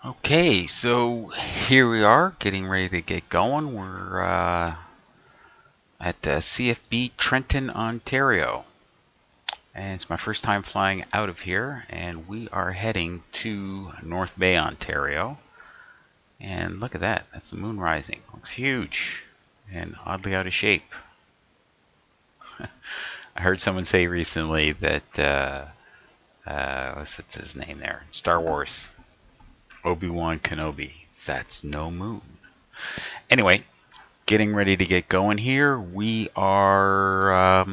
Okay, so here we are getting ready to get going. We're at CFB Trenton, Ontario. And it's my first time flying out of here, and we are heading to North Bay, Ontario. And look at that, that's the moon rising. Looks huge and oddly out of shape. I heard someone say recently that, what's his name there? Star Wars, Obi-Wan Kenobi. That's no moon. Anyway, getting ready to get going here. We are,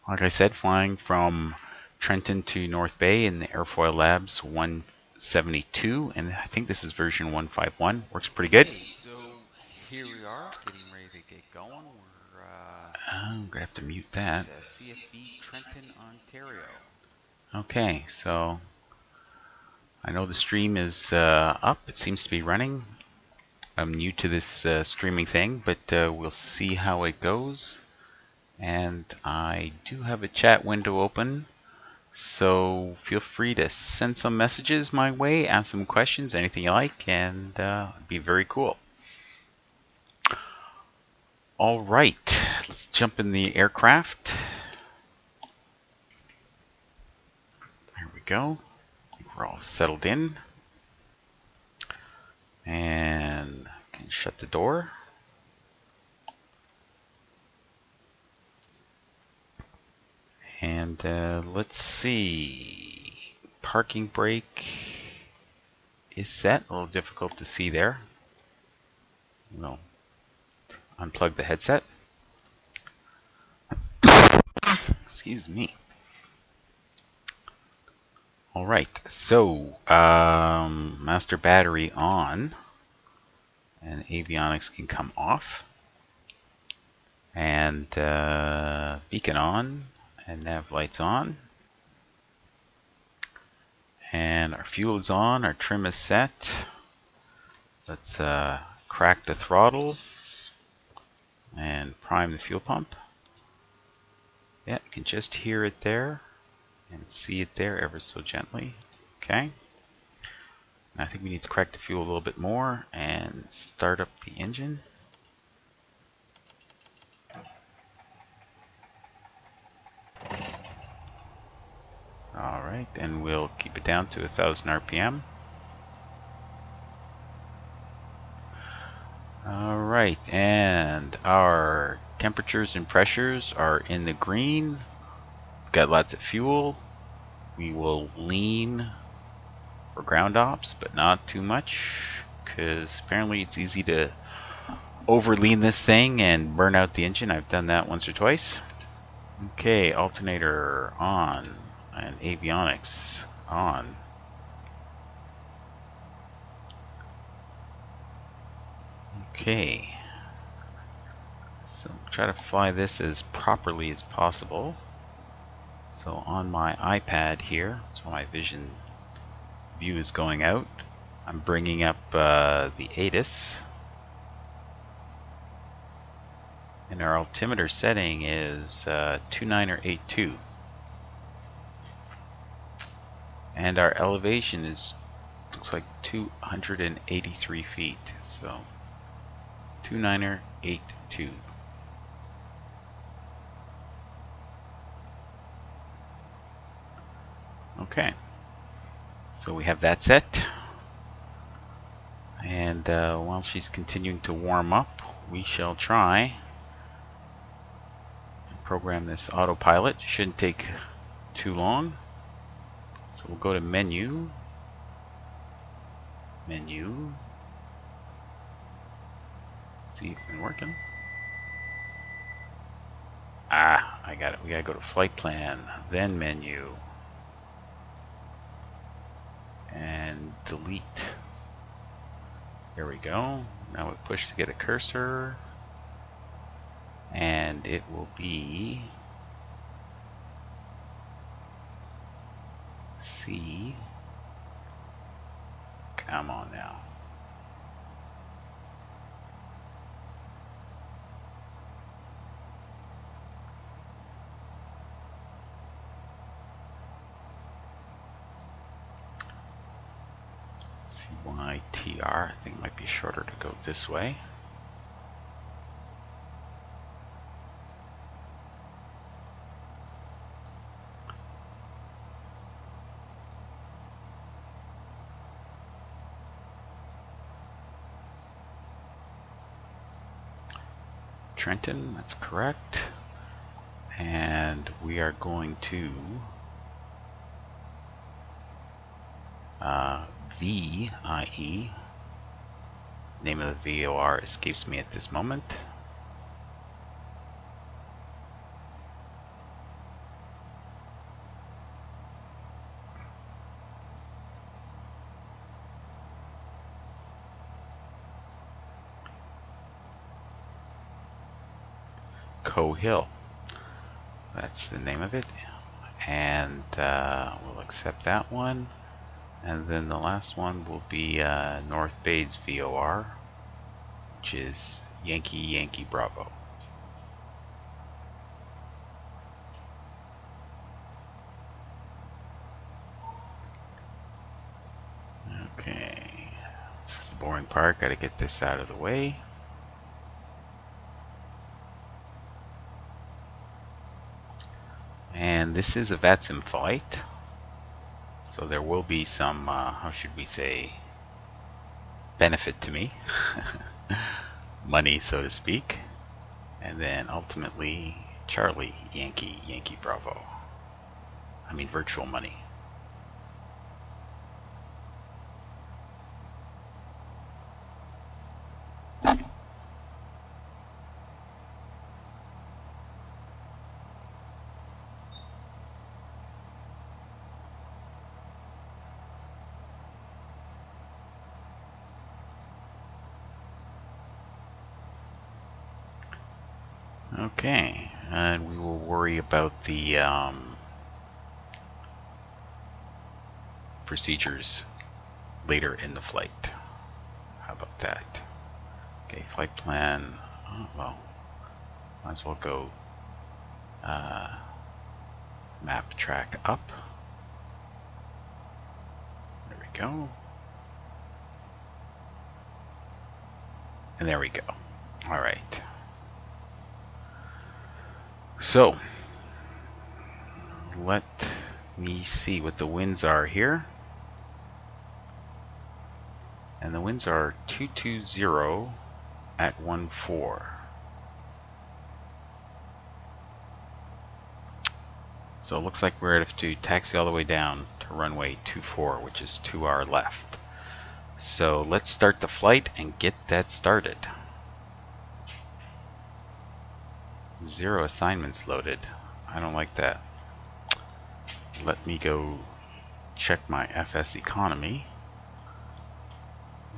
like I said, flying from Trenton to North Bay in the Airfoil Labs 172, and I think this is version 151. Works pretty good. Okay, so here we are, getting ready to get going. We're I'm gonna have to mute that. CFB Trenton, Ontario. Okay, so I know the stream is up. It seems to be running. I'm new to this streaming thing, but we'll see how it goes. And I do have a chat window open, so feel free to send some messages my way, ask some questions, anything you like, and it'd be very cool. All right, let's jump in the aircraft. There we go. I think we're all settled in. And I can shut the door. And let's see. Parking brake is set. A little difficult to see there. We'll unplug the headset. Excuse me. All right, so master battery on, and avionics can come off, and beacon on, and nav lights on, and our fuel is on, our trim is set. Let's crack the throttle and prime the fuel pump. Yeah, you can just hear it there and see it there ever so gently. Okay. I think we need to crack the fuel a little bit more and start up the engine. Alright, and we'll keep it down to 1000 RPM. Alright, and our temperatures and pressures are in the green. We've got lots of fuel. We will lean for ground ops, but not too much, because apparently it's easy to over lean this thing and burn out the engine. I've done that once or twice. Okay, alternator on and avionics on. Okay, so try to fly this as properly as possible. So on my iPad here, so my vision view is going out. I'm bringing up the ATIS. And our altimeter setting is 2982. And our elevation is, looks like 283 feet. So 2982. Okay. So we have that set. And while she's continuing to warm up, we shall try and program this autopilot. Shouldn't take too long. So we'll go to menu. Menu. See if it's been working. Ah, I got it. We gotta go to flight plan, then menu. And delete. There we go. Now we push to get a cursor. And it will be C. Come on now. CYTR. I think it might be shorter to go this way. Trenton, that's correct. And we are going to VIE. Name of the VOR escapes me at this moment. Hill. That's the name of it. And we'll accept that one. And then the last one will be North Bay's VOR, which is Yankee Yankee Bravo. Okay, this is the boring part. Got to get this out of the way. And this is a VATSIM flight, so there will be some, how should we say, benefit to me, money, so to speak, and then ultimately Charlie Yankee Yankee Bravo. I mean virtual money. Okay, and we will worry about the procedures later in the flight. How about that? Okay, flight plan. Oh, well, might as well go map track up. There we go. And there we go. All right. So, let me see what the winds are here. And the winds are 220 at 14. So it looks like we're going to have to taxi all the way down to runway 24, which is 2 hours left. So let's start the flight and get that started. 0 assignments loaded. I don't like that. Let me go check my FSEconomy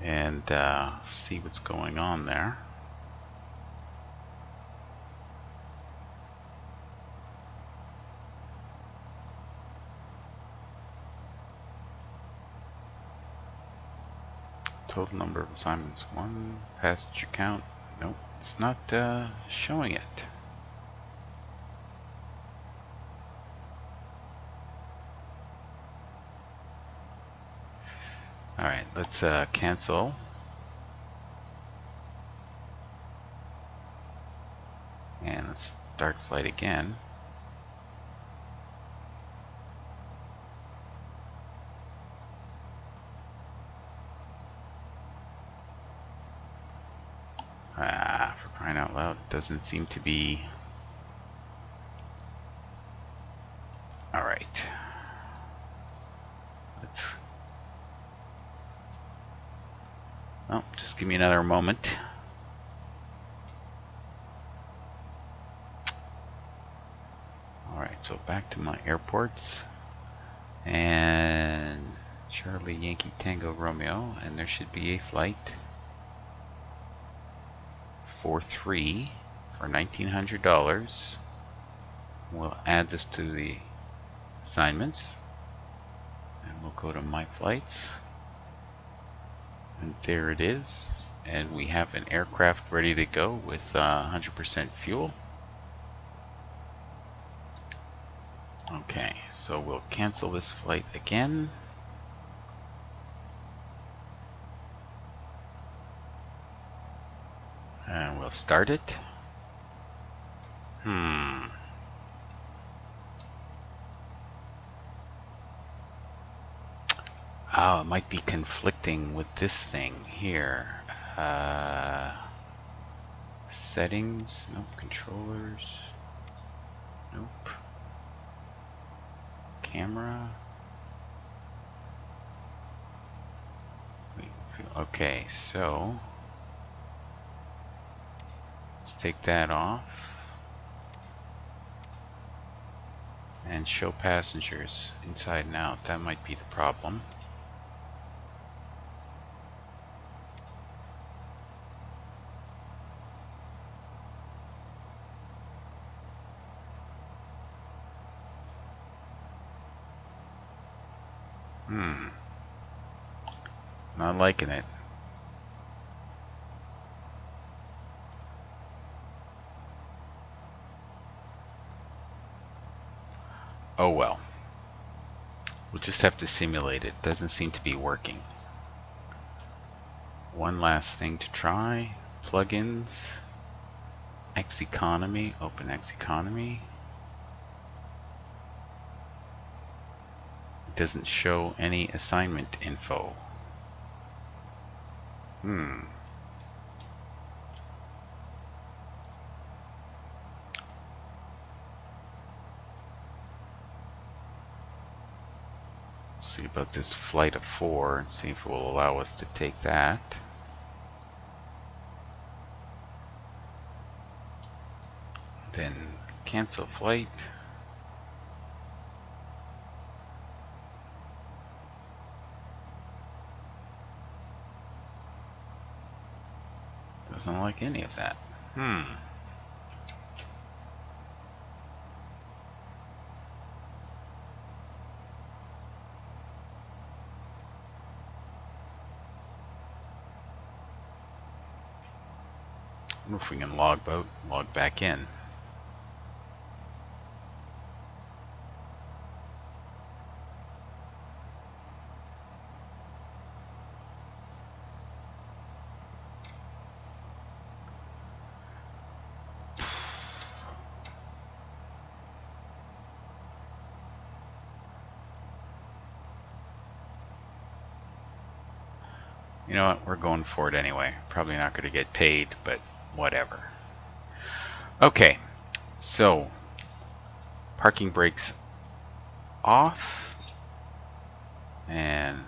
and see what's going on there. Total number of assignments 1. Passenger count. Nope, it's not showing it. Alright, let's cancel. And let's start flight again. For crying out loud, it doesn't seem to be. Alright. Let's. Oh, just give me another moment. Alright, so back to my airports. And Charlie Yankee Tango Romeo, and there should be a flight 43 for $1,900. We'll add this to the assignments, and we'll go to my flights, and there it is, and we have an aircraft ready to go with 100% fuel. Okay, so we'll cancel this flight again. We'll start it. Oh, it might be conflicting with this thing here. Settings, nope. Controllers, nope. Camera. Okay, so let's take that off and show passengers inside and out. That might be the problem. Not liking it. Oh well. We'll just have to simulate it. Doesn't seem to be working. One last thing to try. Plugins. FSEconomy. Open FSEconomy. It doesn't show any assignment info. See about this flight of 4 and see if it will allow us to take that. Then cancel flight. Doesn't like any of that. I wonder if we can log back in. You know what? We're going for it anyway. Probably not going to get paid, but whatever. Okay, so parking brakes off and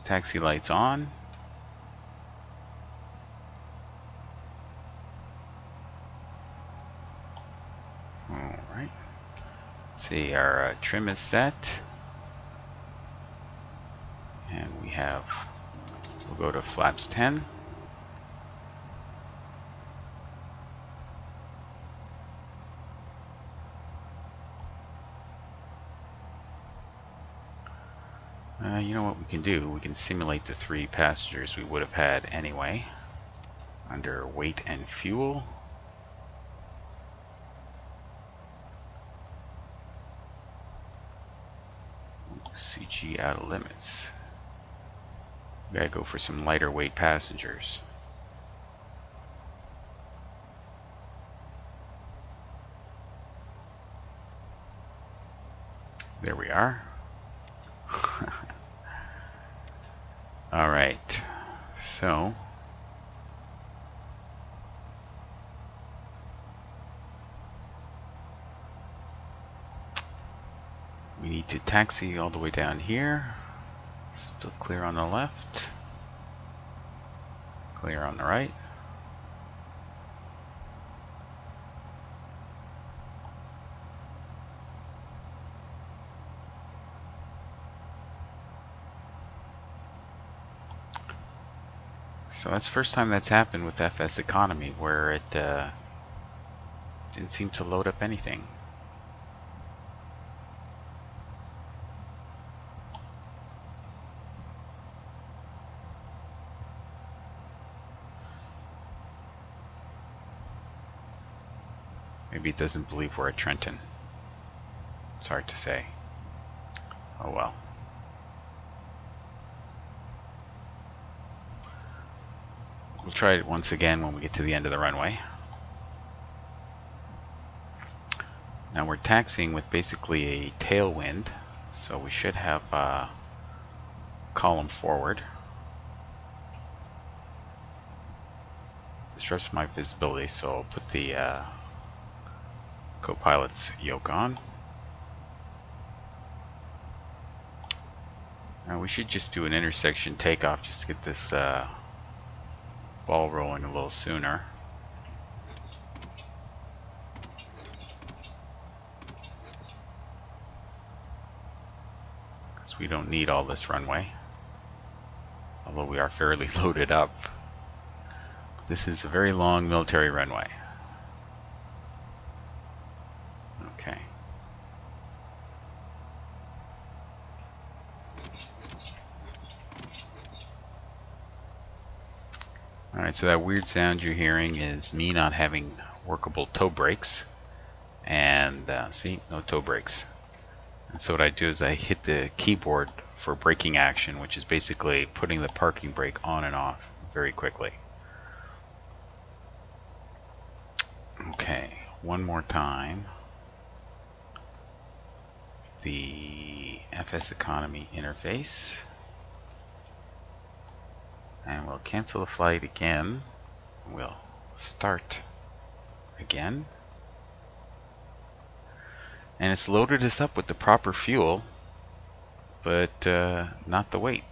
taxi lights on. All right. Let's see, our trim is set, and we have. We'll go to flaps 10. You know what we can do? We can simulate the 3 passengers we would have had anyway. Under weight and fuel. CG out of limits. We gotta go for some lighter weight passengers. There we are. All right, so we need to taxi all the way down here. Still clear on the left, clear on the right. So that's the first time that's happened with FSEconomy, where it didn't seem to load up anything. Maybe it doesn't believe we're at Trenton. It's hard to say. Oh well. We'll try it once again when we get to the end of the runway. Now we're taxiing with basically a tailwind, so we should have column forward. Disrupts my visibility, so I'll put the co-pilot's yoke on. Now we should just do an intersection takeoff just to get this ball rolling a little sooner. Because we don't need all this runway. Although we are fairly loaded up. This is a very long military runway. Okay. Alright, so that weird sound you're hearing is me not having workable toe brakes. And see, no toe brakes. And so what I do is I hit the keyboard for braking action, which is basically putting the parking brake on and off very quickly. Okay, one more time. The FSEconomy interface. And we'll cancel the flight again. We'll start again. And it's loaded us up with the proper fuel, but not the weight.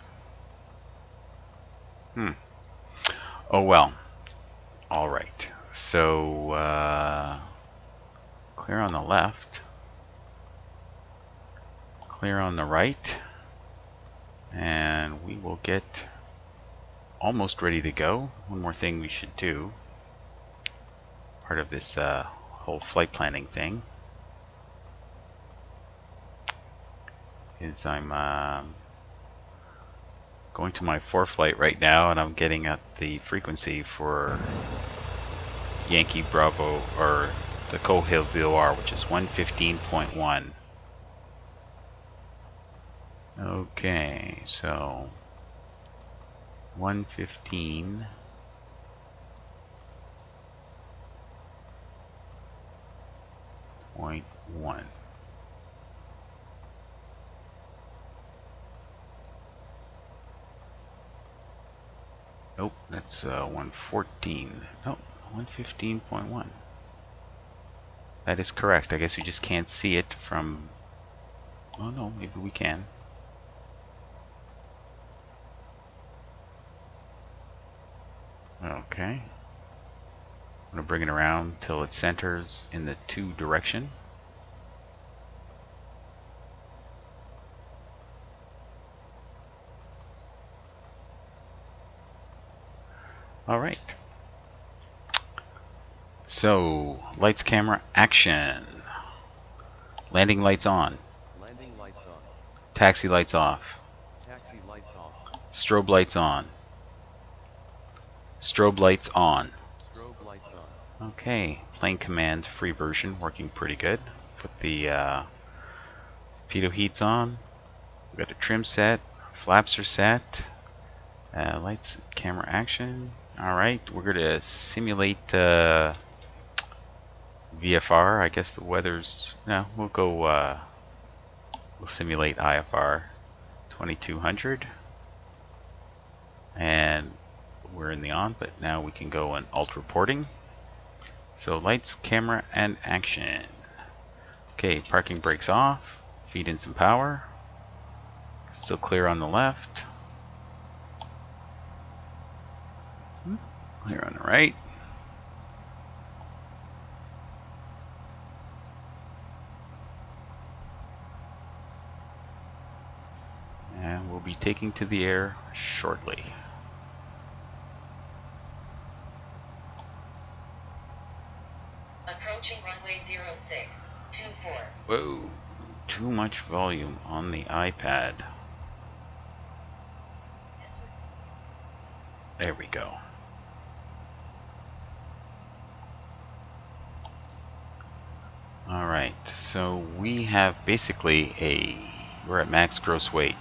Oh well. Alright. So, clear on the left. Clear on the right. And we will get almost ready to go. One more thing we should do, part of this whole flight planning thing, is I'm going to my ForeFlight right now, and I'm getting at the frequency for Yankee Bravo, or the Cohill VOR, which is 115.1. Okay, so 115.1. Nope, that's 114. Nope, 115.1. That is correct. I guess we just can't see it from... Oh no, maybe we can. Okay. I'm going to bring it around till it centers in the 2 direction. Alright. So, lights, camera, action. Landing lights on. Landing lights on. Taxi lights off. Taxi lights off. Strobe lights on. Strobe lights on. Strobe lights on. Okay, plane command free version working pretty good. Put the pitot heats on. We've got a trim set. Flaps are set. Lights, camera, action. Alright, we're going to simulate VFR. I guess the weather's... No, we'll go... we'll simulate IFR 2200. And we're in the on, but now we can go on alt reporting. So lights, camera, and action. Okay, parking brakes off. Feed in some power. Still clear on the left. Clear on the right. And we'll be taking to the air shortly. Approaching runway 0624. Whoa, too much volume on the iPad. There we go. Alright, so we have basically we're at max gross weight.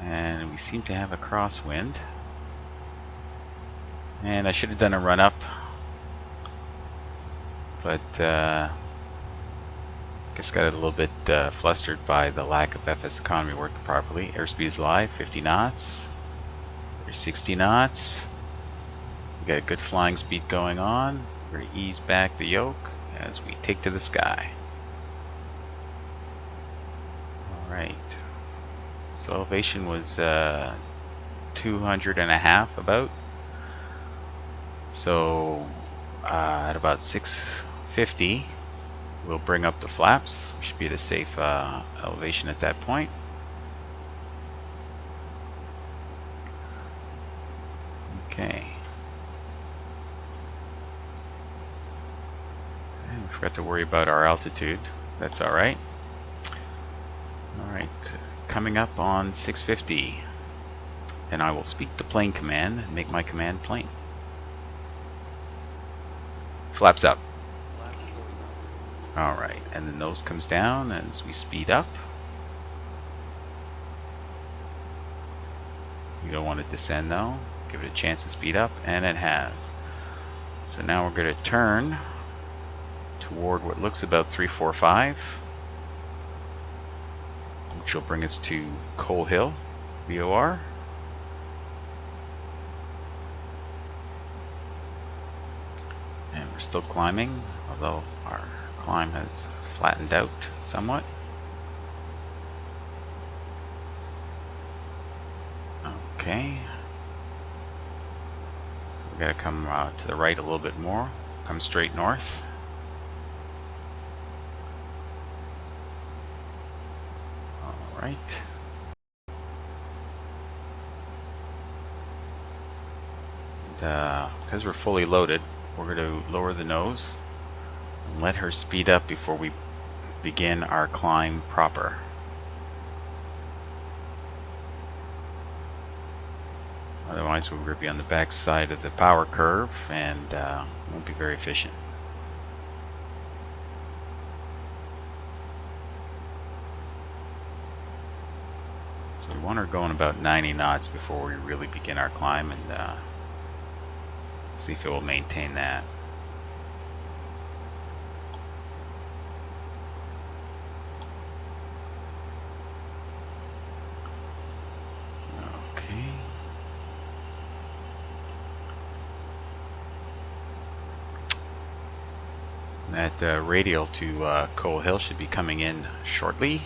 And we seem to have a crosswind. And I should have done a run up, but guess got a little bit flustered by the lack of FSEconomy working properly. Airspeed is live, 50 knots. There's 60 knots. We got a good flying speed going on. We're going to ease back the yoke as we take to the sky. Alright. So elevation was 200.5 about. So at about 650 we'll bring up the flaps. We should be at a safe elevation at that point. Okay. And we forgot to worry about our altitude. That's alright. Alright, coming up on 650. And I will speak the plane command and make my command plane. Flaps up. Flaps going up. Alright, and the nose comes down as we speed up. You don't want to descend though. Give it a chance to speed up, and it has. So now we're going to turn toward what looks about 345, which will bring us to Coal Hill, VOR. And we're still climbing, although our climb has flattened out somewhat. Okay. So we got to come to the right a little bit more. Come straight north. All right. And because we're fully loaded, we're going to lower the nose and let her speed up before we begin our climb proper. Otherwise we'll be on the back side of the power curve and won't be very efficient. So we want her going about 90 knots before we really begin our climb, and see if it will maintain that. Okay. That radial to Coal Hill should be coming in shortly.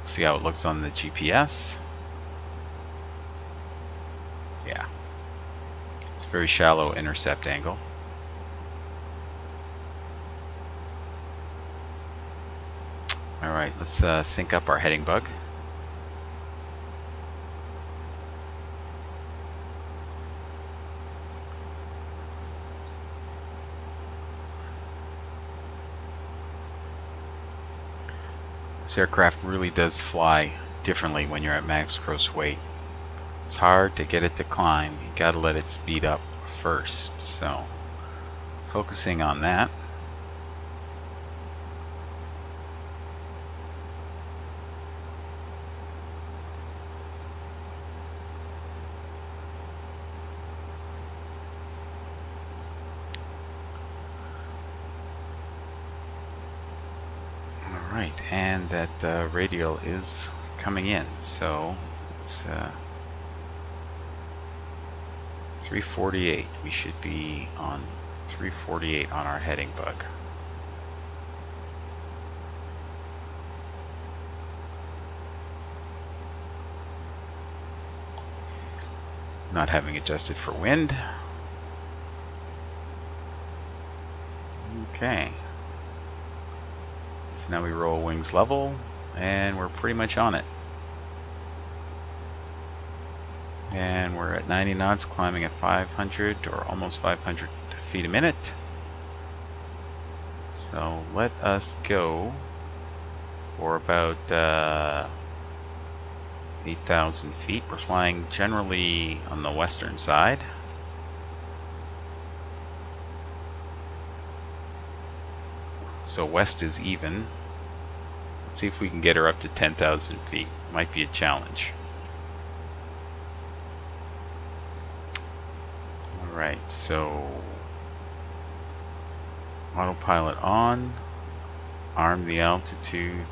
See how it looks on the GPS. Yeah, it's a very shallow intercept angle. Alright, let's sync up our heading bug. This aircraft really does fly differently when you're at max gross weight. It's hard to get it to climb. You gotta let it speed up first. So, focusing on that. Alright, and that radial is coming in, so it's 348. We should be on 348 on our heading bug. Not having adjusted for wind. Okay. So now we roll wings level, and we're pretty much on it. And we're at 90 knots, climbing at 500 or almost 500 feet a minute. So let us go for about 8,000 feet. We're flying generally on the western side. So west is even. Let's see if we can get her up to 10,000 feet. Might be a challenge. Alright, so autopilot on, arm the altitude,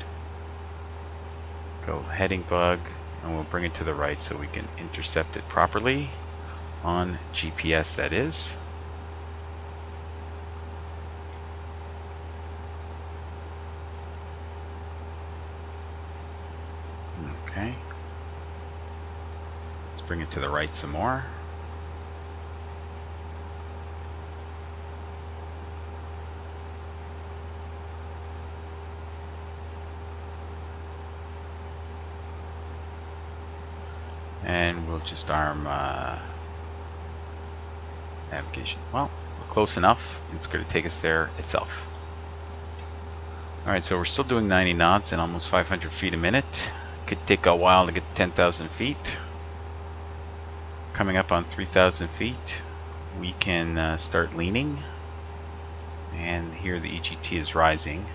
go heading bug, and we'll bring it to the right so we can intercept it properly on GPS, that is. Okay. Let's bring it to the right some more. And we'll just arm navigation. Well, we're close enough. It's going to take us there itself. Alright, so we're still doing 90 knots and almost 500 feet a minute. Could take a while to get to 10,000 feet. Coming up on 3,000 feet, we can start leaning. And here the EGT is rising.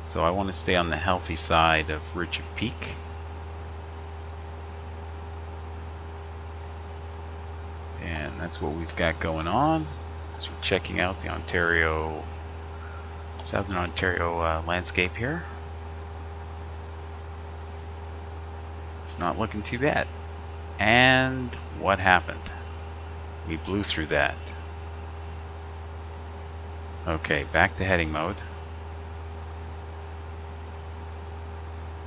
So I want to stay on the healthy side of ridge of peak. And that's what we've got going on. So we're checking out the Southern Ontario landscape here. It's not looking too bad. And what happened? We blew through that. Okay, back to heading mode.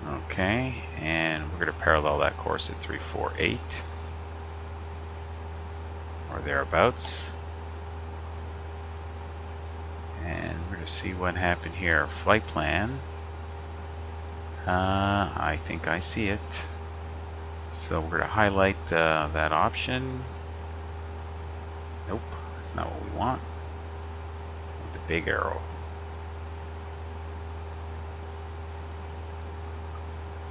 Okay, and we're going to parallel that course at 348 or thereabouts. And we're going to see what happened here. Flight plan. I think I see it. So we're going to highlight that option. Nope, that's not what we want. The big arrow.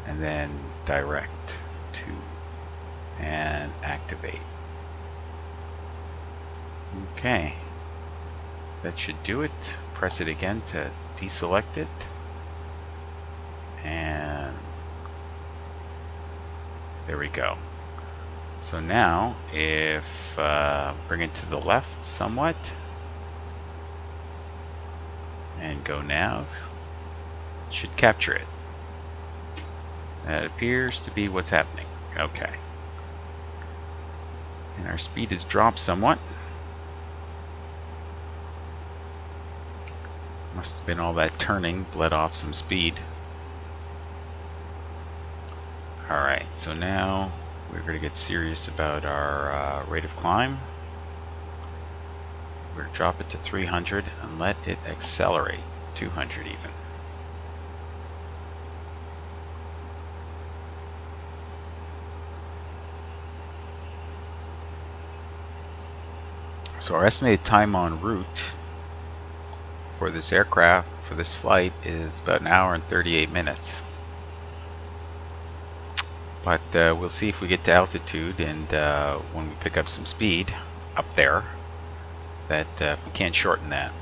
And then direct to and activate. Okay. That should do it. Press it again to deselect it. And there we go. So now if bring it to the left somewhat and go nav, it should capture it. That appears to be what's happening. Okay. And our speed has dropped somewhat. Must have been all that turning bled off some speed. Alright, so now we're going to get serious about our rate of climb. We're going to drop it to 300 and let it accelerate, 200 even. So our estimated time en route for this aircraft, for this flight, is about 1 hour and 38 minutes. But we'll see if we get to altitude and when we pick up some speed up there, that if we can't shorten that.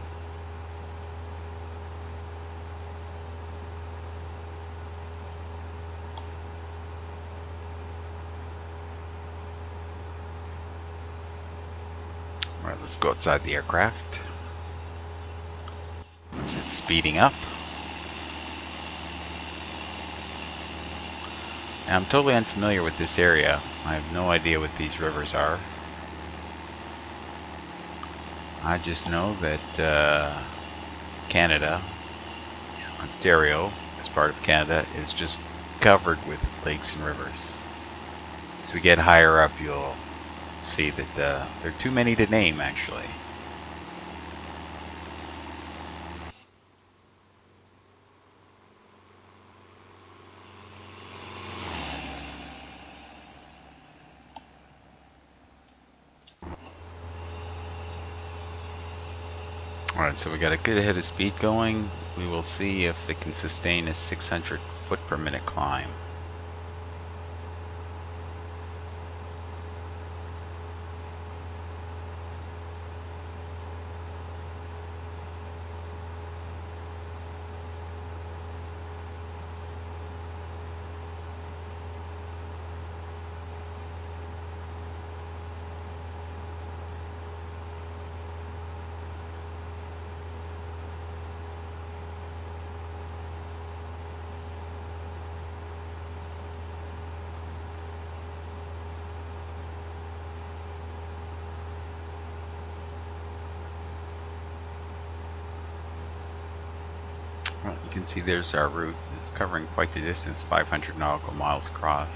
Alright, let's go outside the aircraft. It's speeding up. Now, I'm totally unfamiliar with this area. I have no idea what these rivers are. I just know that Canada, Ontario, as part of Canada, is just covered with lakes and rivers. As we get higher up, you'll see that there are too many to name, actually. Alright, so we got a good head of speed going. We will see if it can sustain a 600 foot per minute climb. Well, you can see there's our route. It's covering quite the distance, 500 nautical miles across.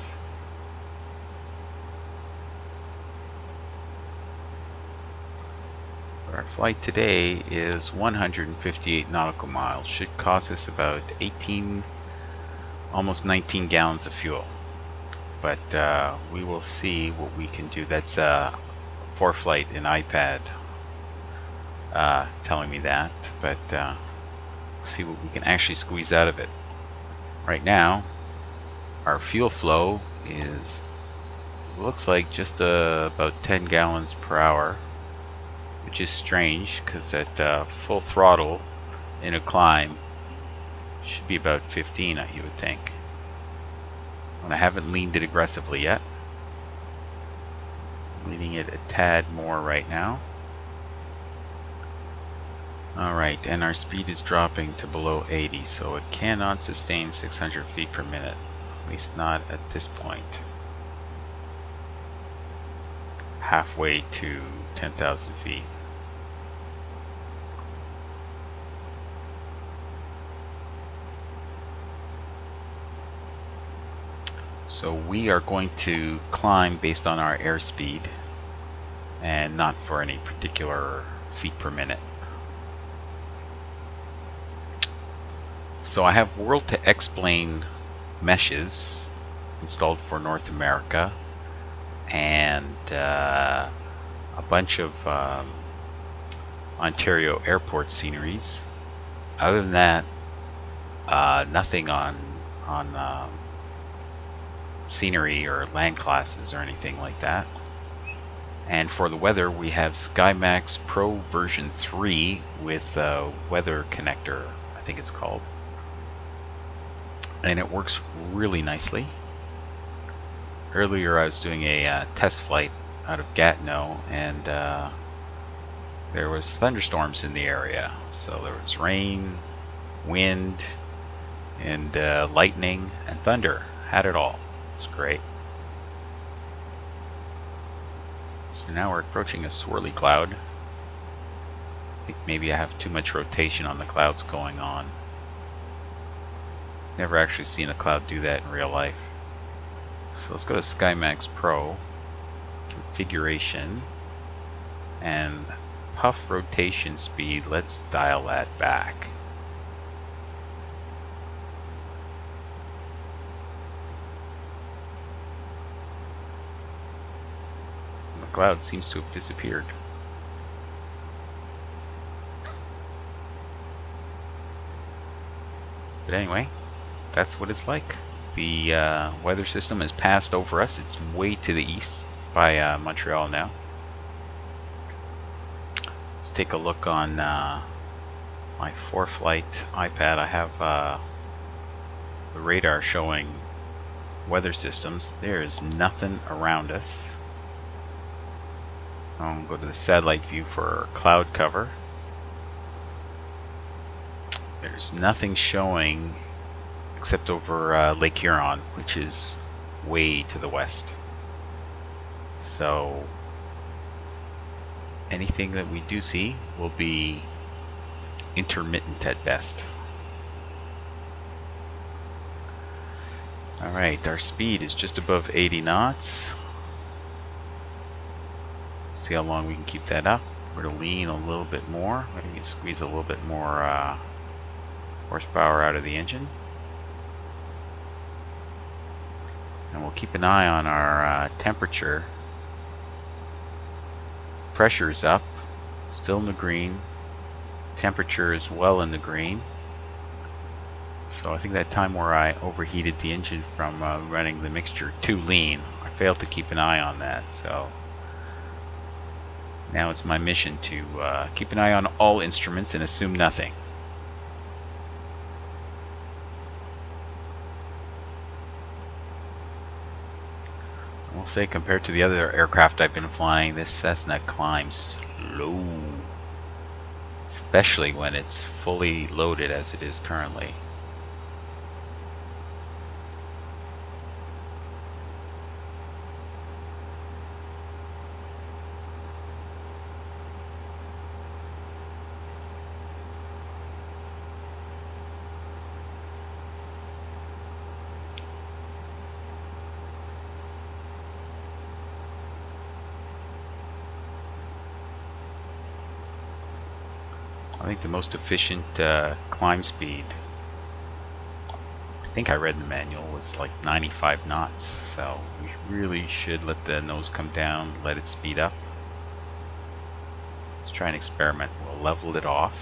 Our flight today is 158 nautical miles. Should cost us about 18, almost 19 gallons of fuel. But we will see what we can do. That's ForeFlight and iPad telling me that. But see what we can actually squeeze out of it. Right now, our fuel flow is looks like just about 10 gallons per hour, which is strange because at full throttle in a climb should be about 15, you would think. And I haven't leaned it aggressively yet. I'm leaning it a tad more right now. Alright, and our speed is dropping to below 80, so it cannot sustain 600 feet per minute, at least not at this point. Halfway to 10,000 feet. So we are going to climb based on our airspeed and not for any particular feet per minute. So I have World to X-Plane meshes installed for North America and a bunch of Ontario airport sceneries. Other than that, nothing on scenery or land classes or anything like that. And for the weather, we have SkyMaxx Pro version 3 with weather connector, I think it's called. And it works really nicely. Earlier I was doing a test flight out of Gatineau, and there was thunderstorms in the area. So there was rain, wind, and lightning and thunder. Had it all. It was great. So now we're approaching a swirly cloud. I think maybe I have too much rotation on the clouds going on. Never actually seen a cloud do that in real life. So let's go to SkyMaxx Pro, configuration, and puff rotation speed. Let's dial that back. The cloud seems to have disappeared. But anyway, that's what it's like. The weather system has passed over us. It's way to the east by Montreal now. Let's take a look on my ForeFlight iPad. I have the radar showing weather systems. There's nothing around us. I'll go to the satellite view for cloud cover. There's nothing showing except over Lake Huron, which is way to the west. So anything that we do see will be intermittent at best. Alright, our speed is just above 80 knots. See how long we can keep that up. We're going to lean a little bit more. Maybe squeeze a little bit more horsepower out of the engine. And we'll keep an eye on our temperature. Pressure is up, still in the green. Temperature is well in the green. So I think that time where I overheated the engine from running the mixture too lean, I failed to keep an eye on that. So now it's my mission to keep an eye on all instruments and assume nothing. We'll say compared to the other aircraft I've been flying, this Cessna climbs slow, especially when it's fully loaded as it is currently. think the most efficient climb speed, I think I read in the manual, was like 95 knots. So we really should let the nose come down, let it speed up. Let's try an experiment. We'll level it off,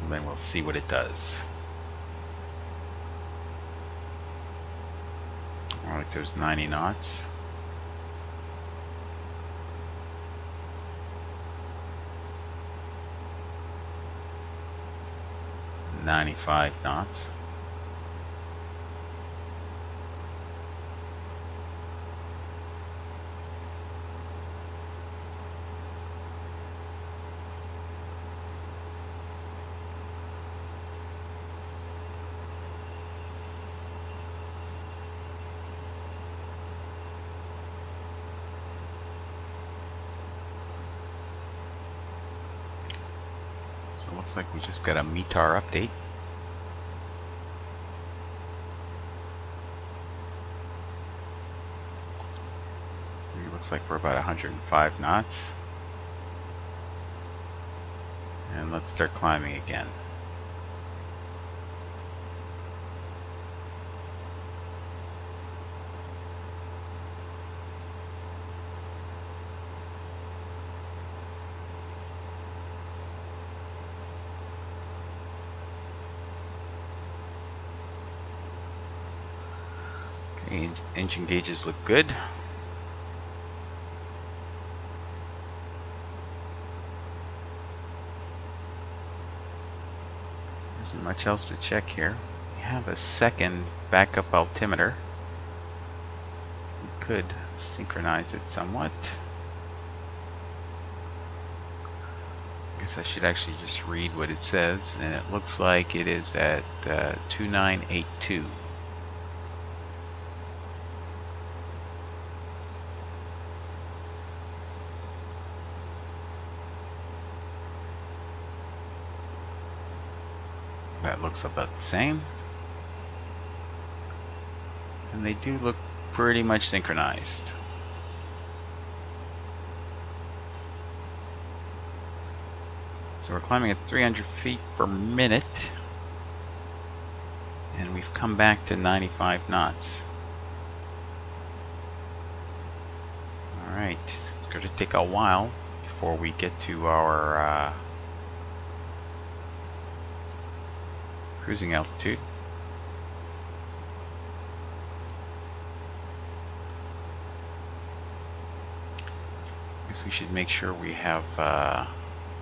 and then we'll see what it does. Alright, there's 90 knots. .95 knots. So it looks like we just got a METAR update. It looks like we're about 105 knots. And let's start climbing again. Okay, engine gauges look good. There isn't much else to check here. We have a second backup altimeter. We could synchronize it somewhat. I guess I should actually just read what it says, and it looks like it is at 2982. That looks about the same. And they do look pretty much synchronized. So we're climbing at 300 feet per minute. And we've come back to 95 knots. Alright, it's going to take a while before we get to our cruising altitude. Guess we should make sure we have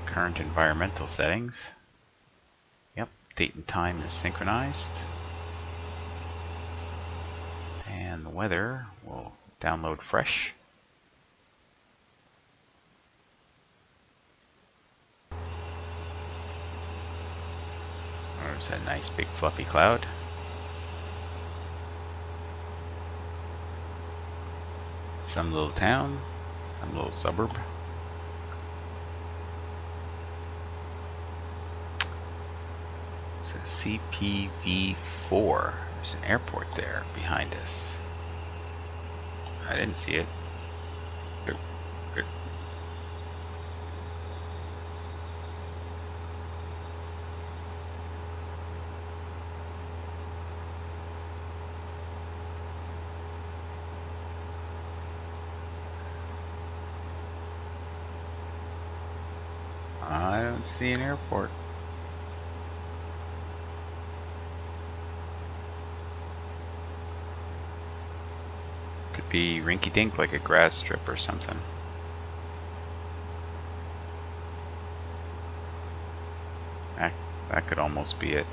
current environmental settings. Yep, date and time is synchronized. And the weather will download fresh. There's a nice big fluffy cloud. Some little town, some little suburb. It's a CPV4. There's an airport there behind us. I didn't see it. Good. I don't see an airport. Could be rinky-dink, like a grass strip or something. That could almost be it.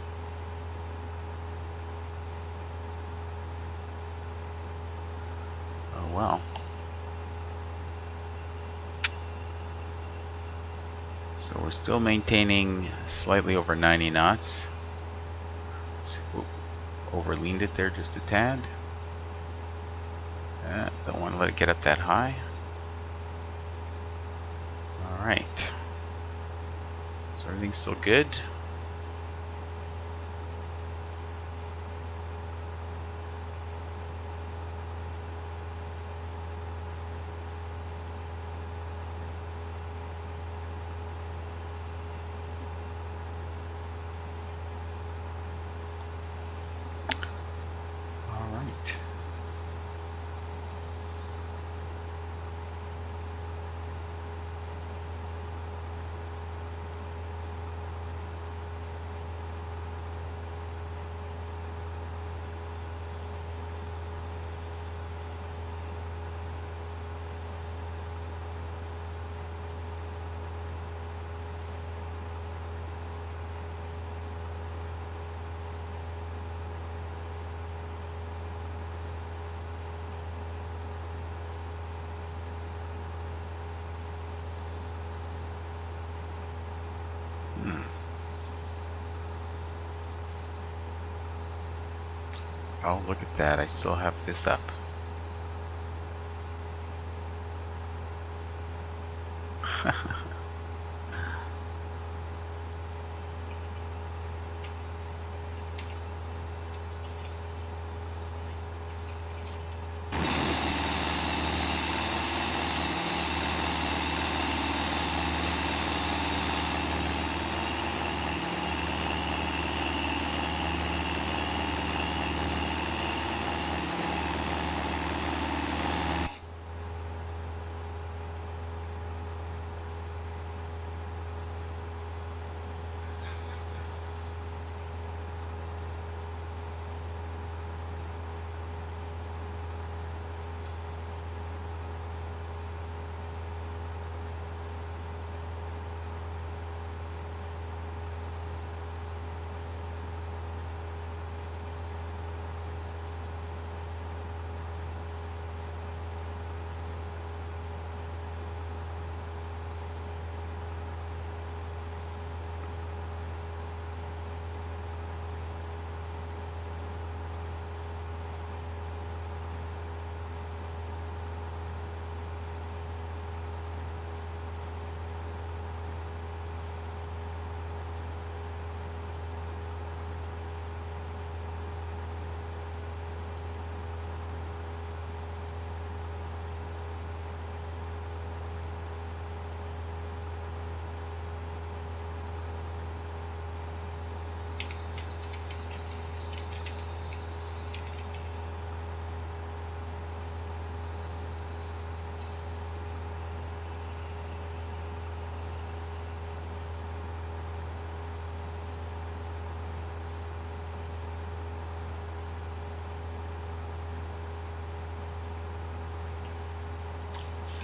Oh well. So we're still maintaining slightly over 90 knots. Overleaned it there just a tad. Don't want to let it get up that high. Alright. So everything's still good. Oh, look at that. I still have this up.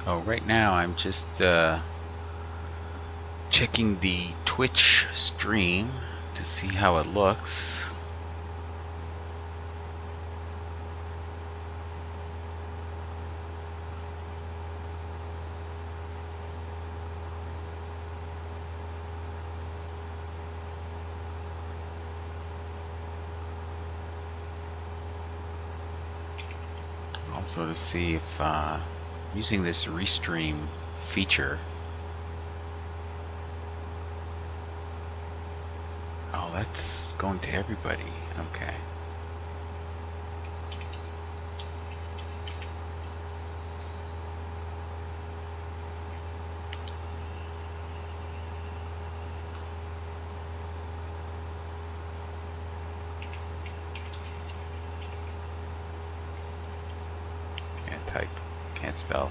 So right now I'm just checking the Twitch stream to see how it looks. Also to see if using this restream feature. Oh, that's going to everybody. Okay. Can't type, can't spell.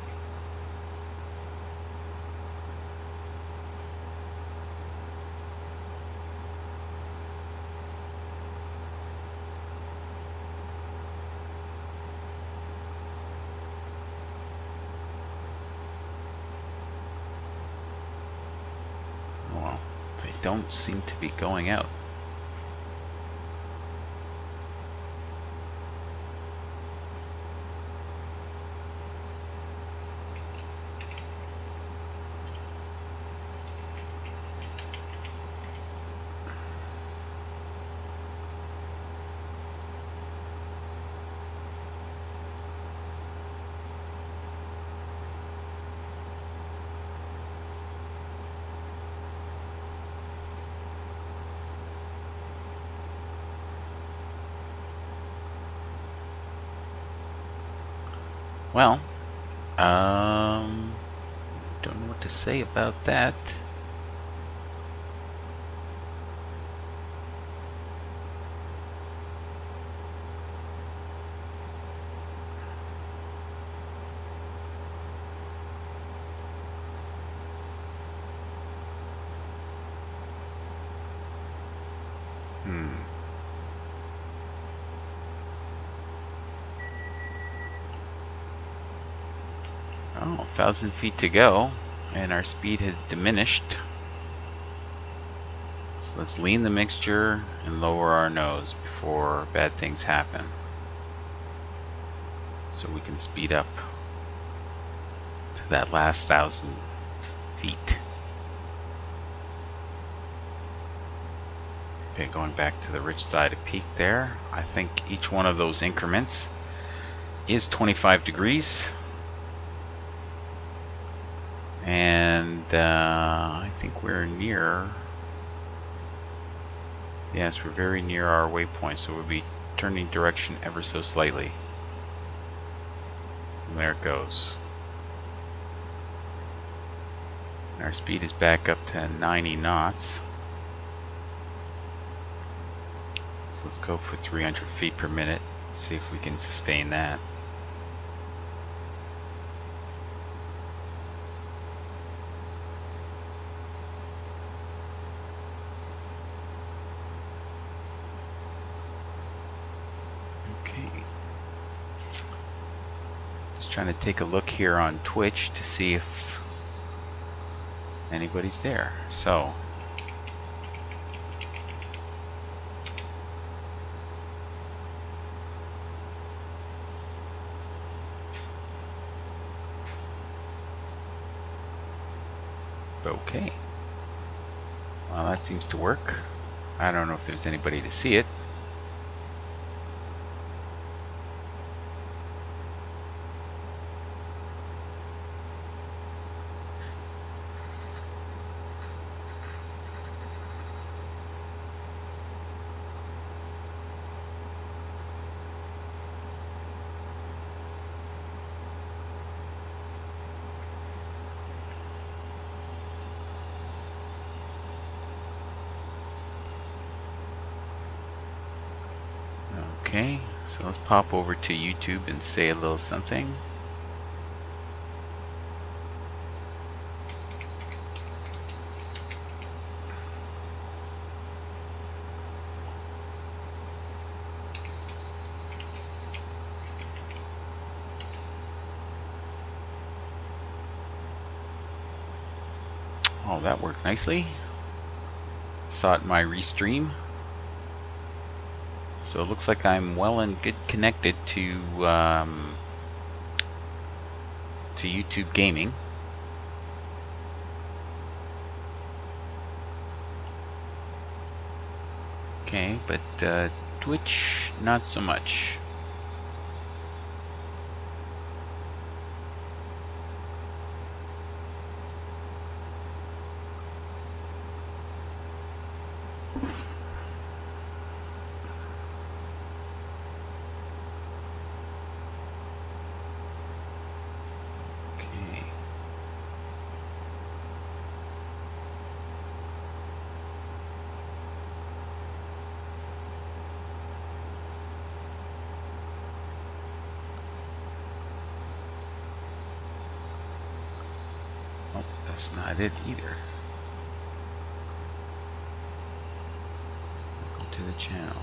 Well, they don't seem to be going out. Well, don't know what to say about that. Oh, 1,000 feet to go, and our speed has diminished. So let's lean the mixture and lower our nose before bad things happen, so we can speed up to that last 1,000 feet. Okay, going back to the rich side of peak there. I think each one of those increments is 25 degrees. And I think we're near, yes, we're very near our waypoint, so we'll be turning direction ever so slightly. And there it goes. And our speed is back up to 90 knots. So let's go for 300 feet per minute, see if we can sustain that. Trying to take a look here on Twitch to see if anybody's there. So okay, well, that seems to work. I don't know if there's anybody to see it. Okay, so let's pop over to YouTube and say a little something. Oh, that worked nicely. Saw it in my restream. So it looks like I'm well and good connected to YouTube gaming. Okay, but Twitch not so much. That's not it either. Welcome to the channel.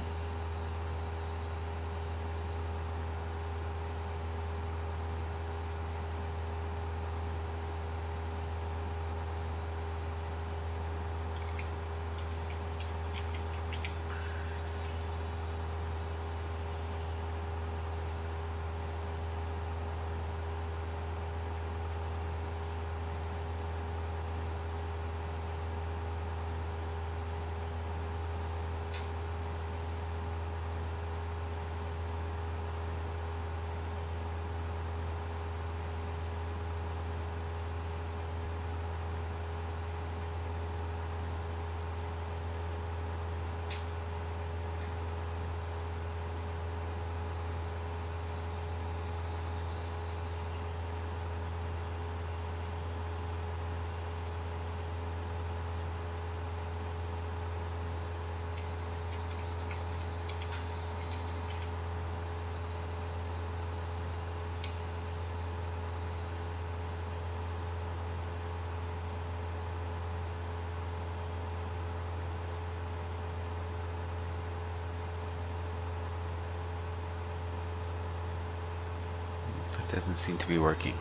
Doesn't seem to be working.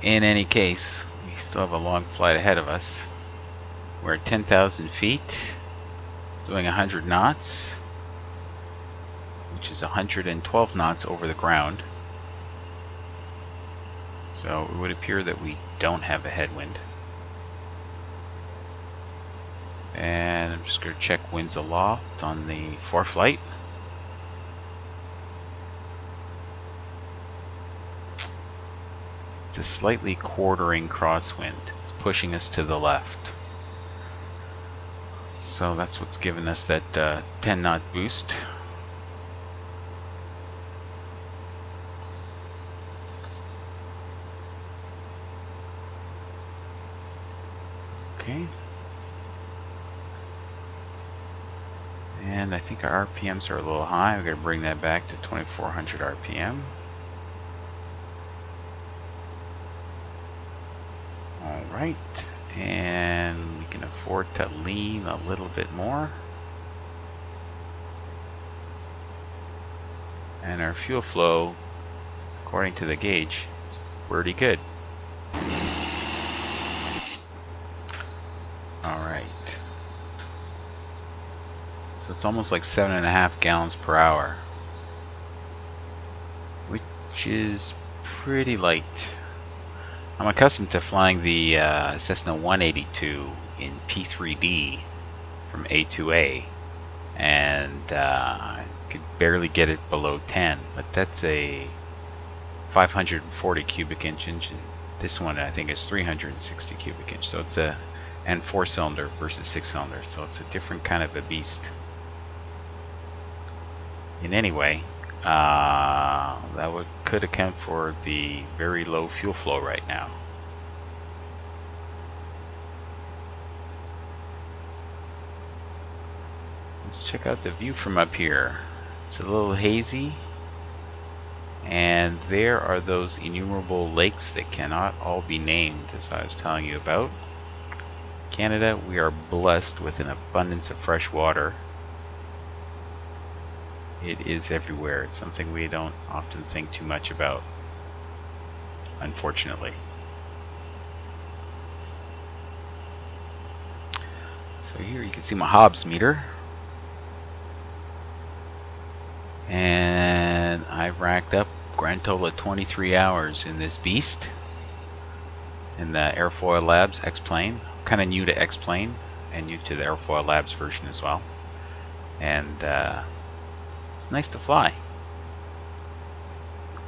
In any case, we still have a long flight ahead of us. We're at 10,000 feet, doing 100 knots, which is 112 knots over the ground. So it would appear that we don't have a headwind. And I'm just going to check winds aloft on the foreflight. It's a slightly quartering crosswind. It's pushing us to the left. So that's what's given us that 10 knot boost. Okay. And I think our RPMs are a little high. We're going to bring that back to 2400 RPM. Alright, and we can afford to lean a little bit more. And our fuel flow, according to the gauge, is pretty good. Alright. So it's almost like 7.5 gallons per hour, which is pretty light. I'm accustomed to flying the Cessna 182 in P3D from A to A, and I could barely get it below 10, but that's a 540 cubic inch engine. This one I think is 360 cubic inch, so it's and 4-cylinder versus 6-cylinder, so it's a different kind of a beast. In any way, that could account for the very low fuel flow right now. So let's check out the view from up here. It's a little hazy, and there are those innumerable lakes that cannot all be named, as I was telling you about. Canada, we are blessed with an abundance of fresh water. It is everywhere. It's something we don't often think too much about, unfortunately. So here you can see my Hobbs meter. And I've racked up a grand total of 23 hours in this beast. In the Airfoil Labs X-Plane. Kind of new to X-Plane and new to the Airfoil Labs version as well. And it's nice to fly.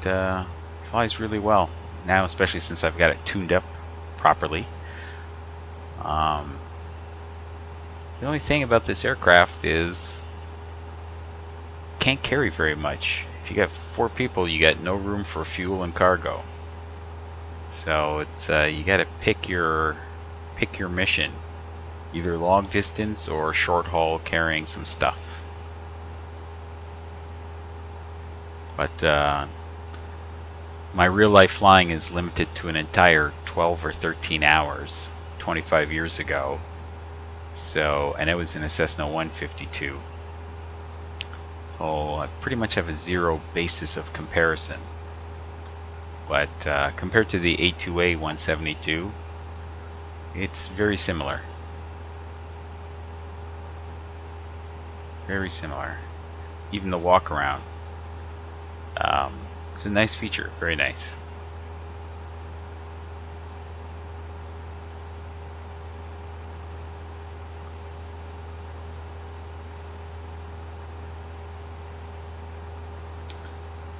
It flies really well now, especially since I've got it tuned up properly. The only thing about this aircraft is can't carry very much. If you got 4 people, you got no room for fuel and cargo. So it's you got to pick your mission, either long distance or short haul carrying some stuff. But my real life flying is limited to an entire 12 or 13 hours 25 years ago. So, and it was in a Cessna 152. So I pretty much have a zero basis of comparison. But compared to the A2A 172, it's very similar. Very similar. Even the walk around. It's a nice feature, very nice.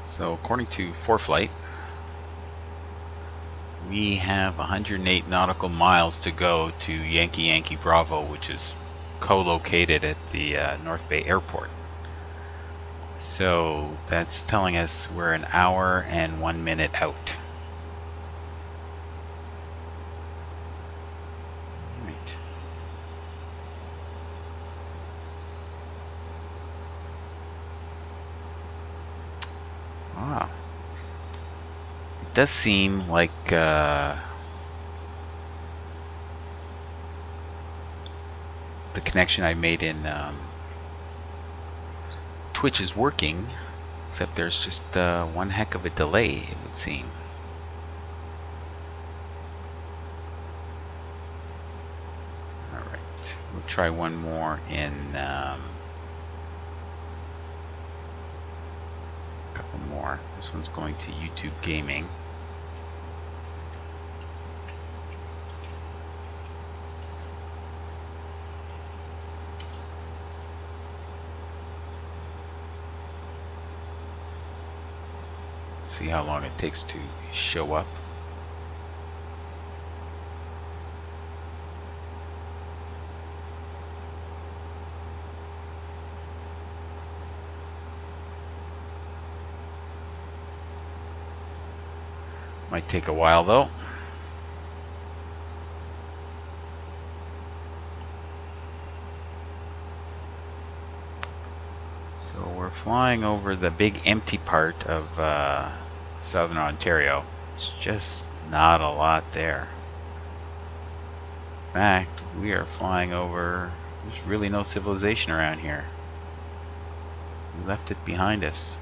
So according to ForeFlight, we have 108 nautical miles to go to Yankee Yankee Bravo, which is co-located at the North Bay Airport. So that's telling us we're an hour and 1 minute out. Right. Wow. It does seem like the connection I made in Twitch is working, except there's just one heck of a delay, it would seem. Alright, we'll try one more in a couple more. This one's going to YouTube Gaming. See how long it takes to show up. Might take a while though. So we're flying over the big empty part of southern Ontario. It's just not a lot there. In fact, we are flying over, there's really no civilization around here. We left it behind us.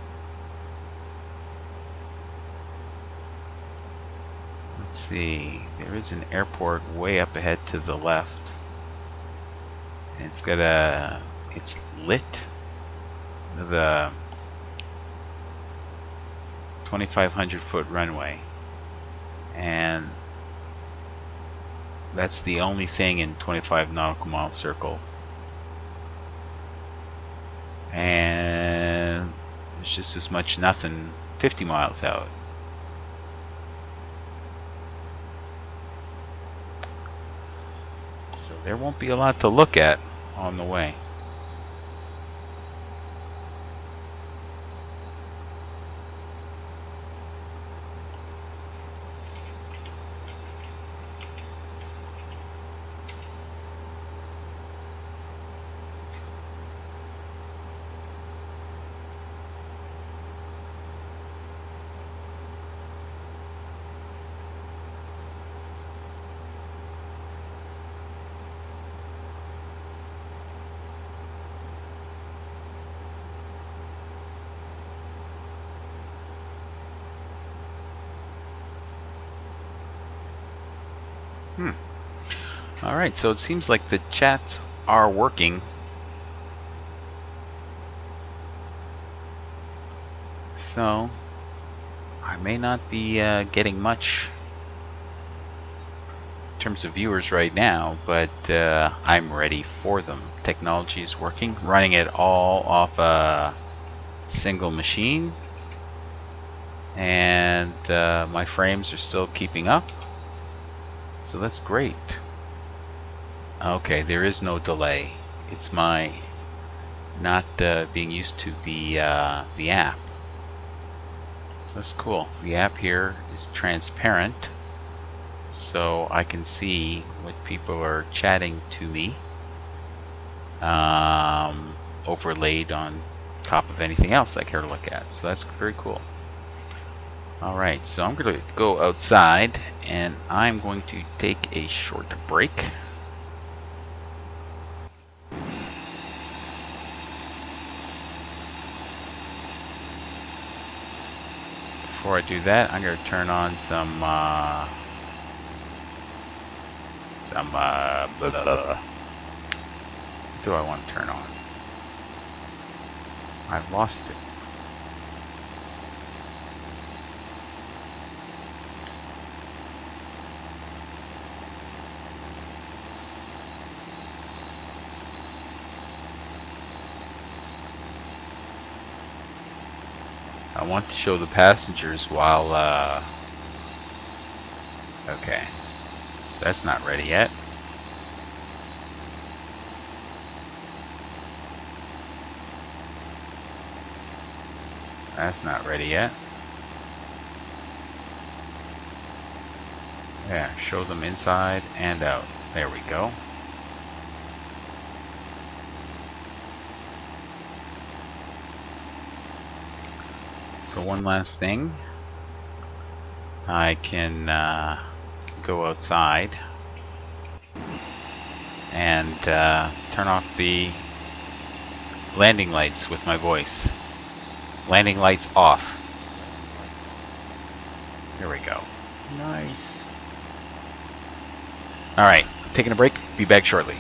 Let's see, there is an airport way up ahead to the left. And it's got a, it's lit. The 2,500 foot runway. And that's the only thing in 25 nautical mile circle. And there's just as much nothing 50 miles out. So there won't be a lot to look at on the way. Alright, so it seems like the chats are working. So, I may not be getting much in terms of viewers right now, but I'm ready for them. Technology is working, running it all off a single machine, and my frames are still keeping up. So that's great. Okay, there is no delay. It's my not being used to the app. So that's cool. The app here is transparent, so I can see what people are chatting to me, overlaid on top of anything else I care to look at. So that's very cool. Alright, so I'm going to go outside and I'm going to take a short break. Before I do that, I'm going to turn on some blah, blah. What do I want to turn on? I've lost it. I want to show the passengers while, okay, so that's not ready yet. That's not ready yet. Yeah, show them inside and out. There we go. So one last thing, I can go outside and turn off the landing lights with my voice. Landing lights off. There we go. Nice. Alright, taking a break. Be back shortly.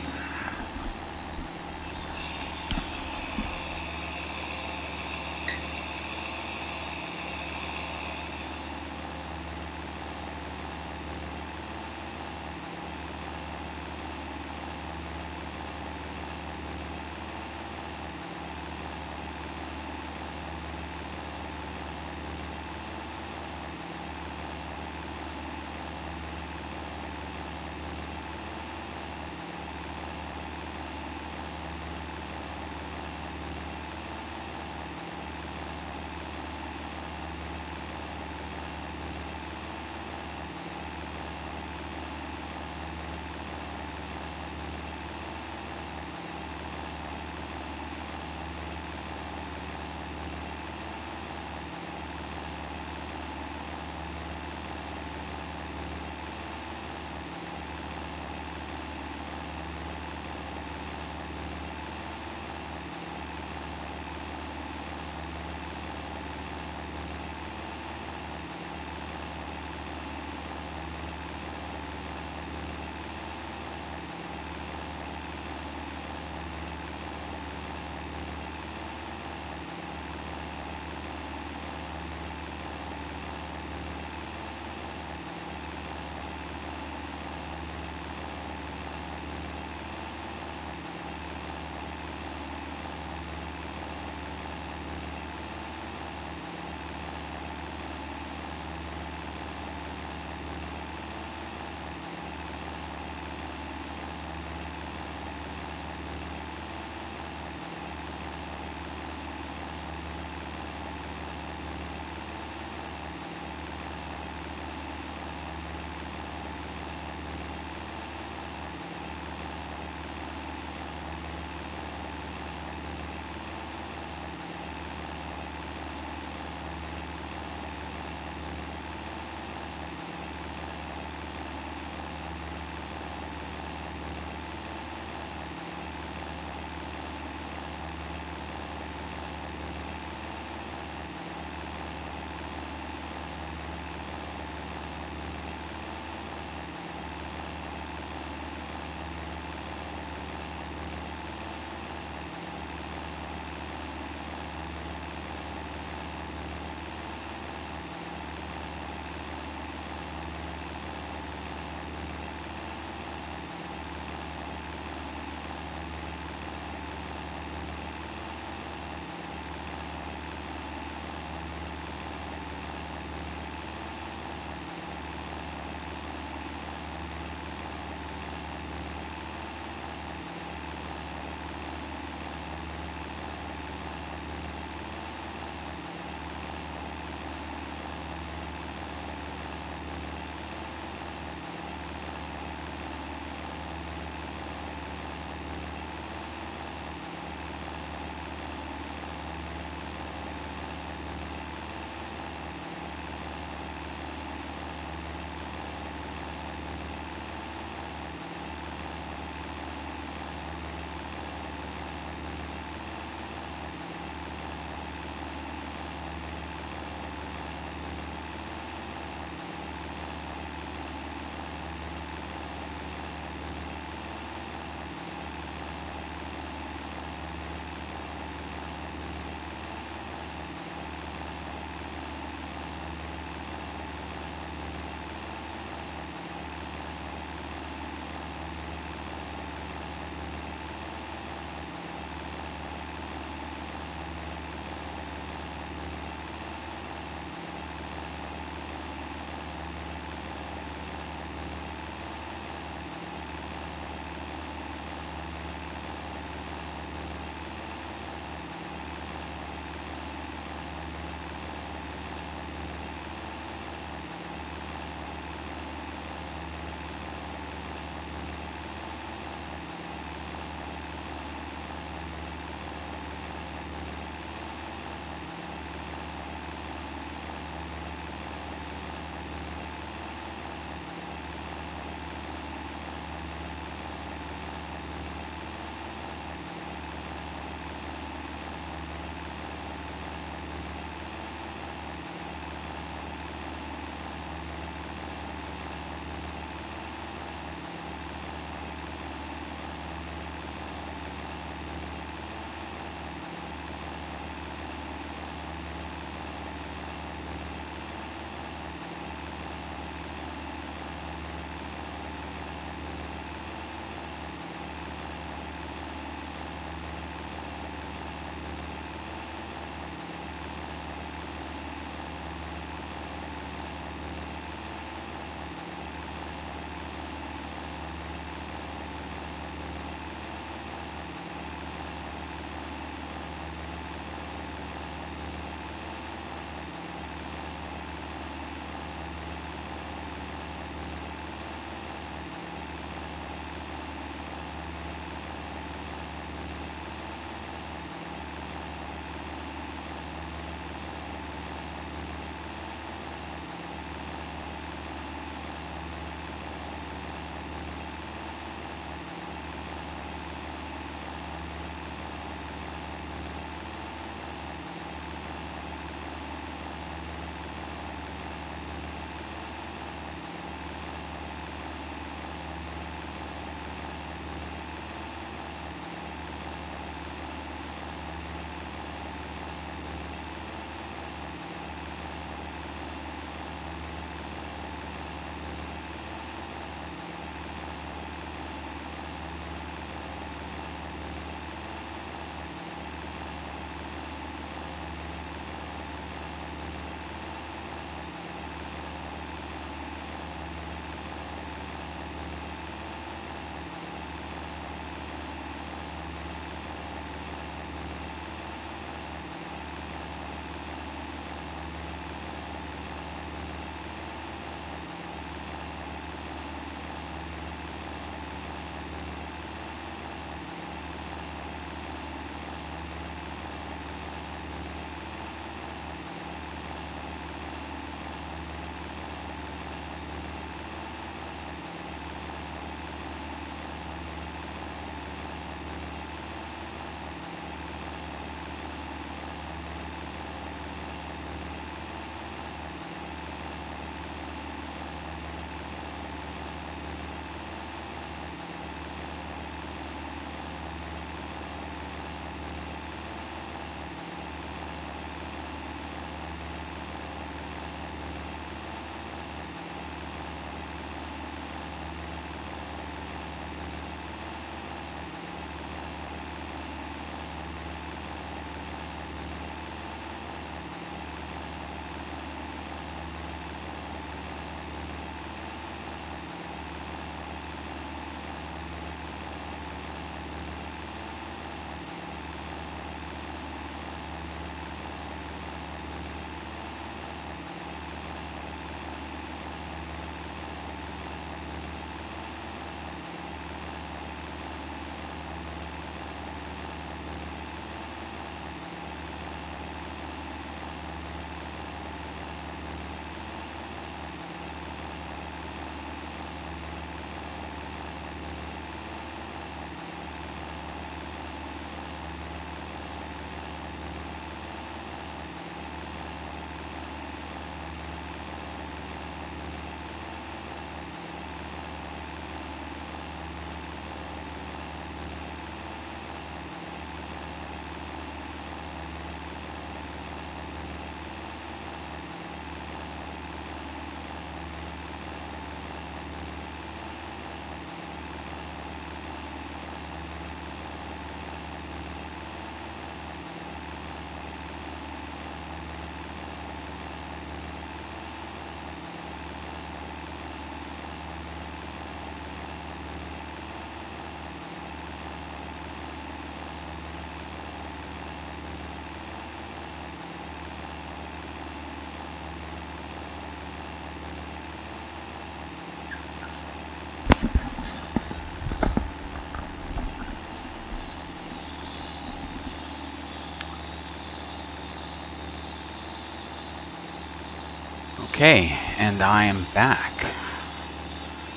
Okay, and I am back.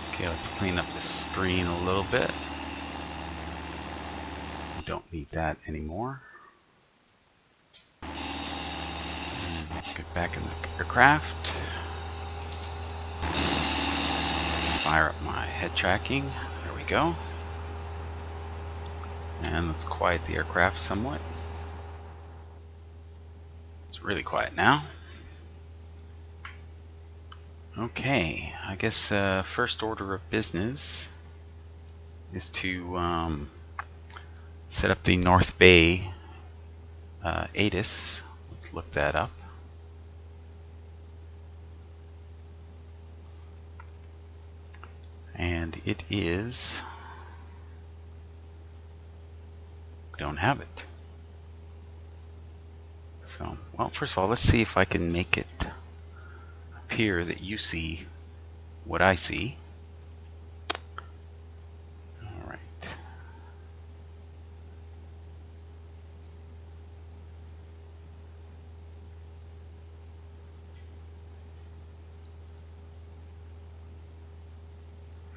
Okay, let's clean up the screen a little bit. We don't need that anymore. And let's get back in the aircraft. Fire up my head tracking. There we go. And let's quiet the aircraft somewhat. It's really quiet now. Okay, I guess first order of business is to set up the North Bay ATIS. Let's look that up. And it is, we don't have it. So, well, first of all, let's see if I can make it appear that you see what I see. All right.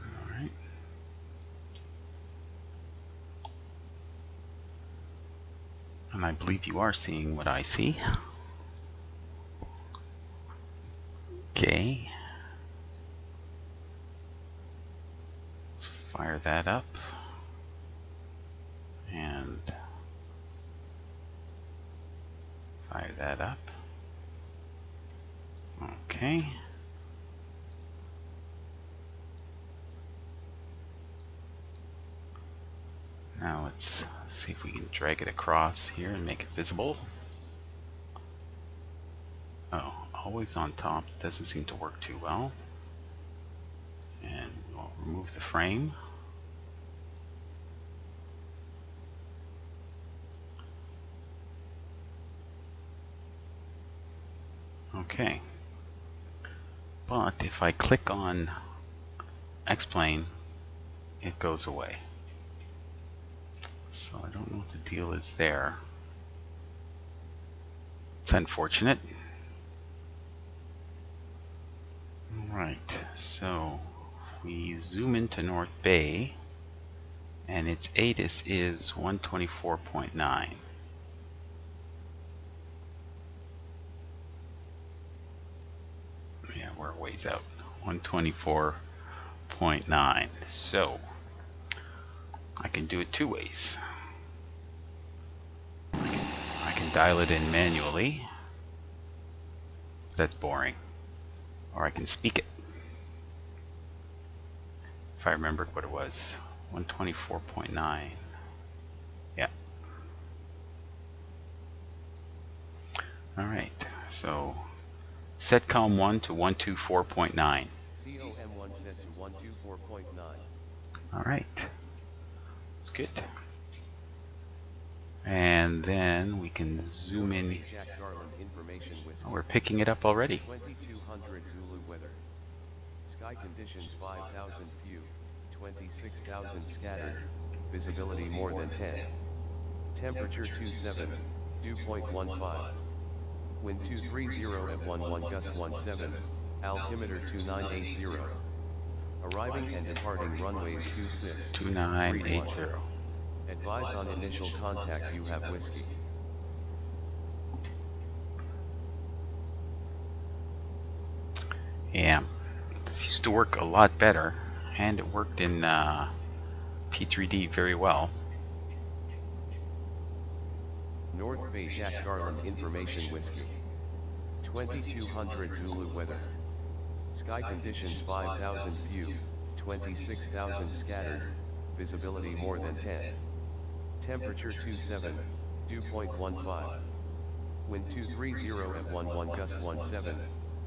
All right. And I believe you are seeing what I see. Okay. Let's fire that up. And fire that up. Okay. Now let's see if we can drag it across here and make it visible. Oh, always on top doesn't seem to work too well. And we'll remove the frame. Okay. But if I click on X-plane, it goes away. So I don't know what the deal is there. It's unfortunate. Alright, so we zoom into North Bay, and its ATIS is 124.9. Yeah, we're a ways out. 124.9. So I can do it two ways. I can dial it in manually. That's boring. Or I can speak it. If I remembered what it was. 124.9. Yeah. Alright, so setcom 1 to 124.9. COM1 set to 124.9. Alright. That's good. And then we can zoom in. Jack Garland information Oh, we're picking it up already. 2200 Zulu weather. Sky conditions 5,000 few, 26,000 scattered, visibility more than 10. Temperature 27, dew point 15. Wind 230 at 11 gust 17, altimeter 2980. Arriving and departing runways 26, 2980. Advise on initial contact, you have whiskey. Yeah, this used to work a lot better, and it worked in P3D very well. North Bay Jack Garland information whiskey. 2200 Zulu weather. Sky conditions 5,000 few, 26,000 scattered, visibility more than 10. Temperature 27, dew point 15. Wind 230 at 11 gust 17,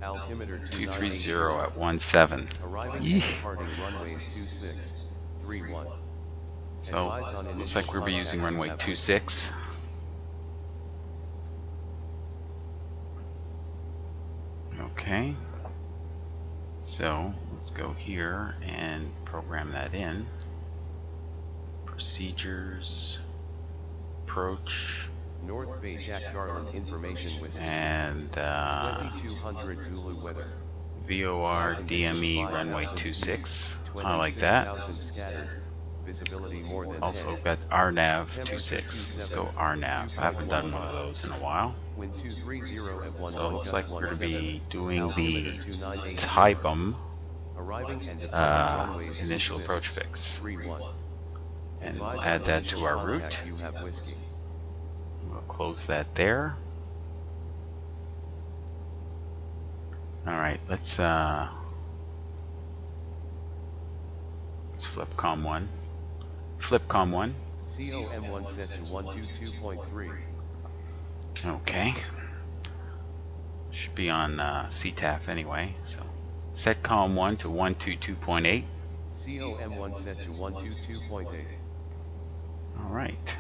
altimeter 230 at 17. Arriving and departing runways 26, 31. So, looks like we'll be using runway 26. Okay. So, let's go here and program that in. Procedures, approach, North Bay Jack Garland information whiskey. and 2200 Zulu weather. VOR DME runway 26. I like that. 26,000 scattered. Visibility more than 10. Also got RNAV Temperature 26. Let's 27, go RNAV. I haven't done one of 2.15. those in a while. Wind 230 at 11. So it looks like we're going to be doing Altimeter the 2980. TYBM Arriving and departing runways initial 26, approach fix. 31. And we'll Advise add on that initial to our contact, route. You have whiskey. We'll close that there. Alright, let's flip COM 1. Flip COM 1. COM1 set to 122.3. Okay. Should be on CTAF anyway. So set COM 1 to 122.8. COM1 set to 122.8. Alright.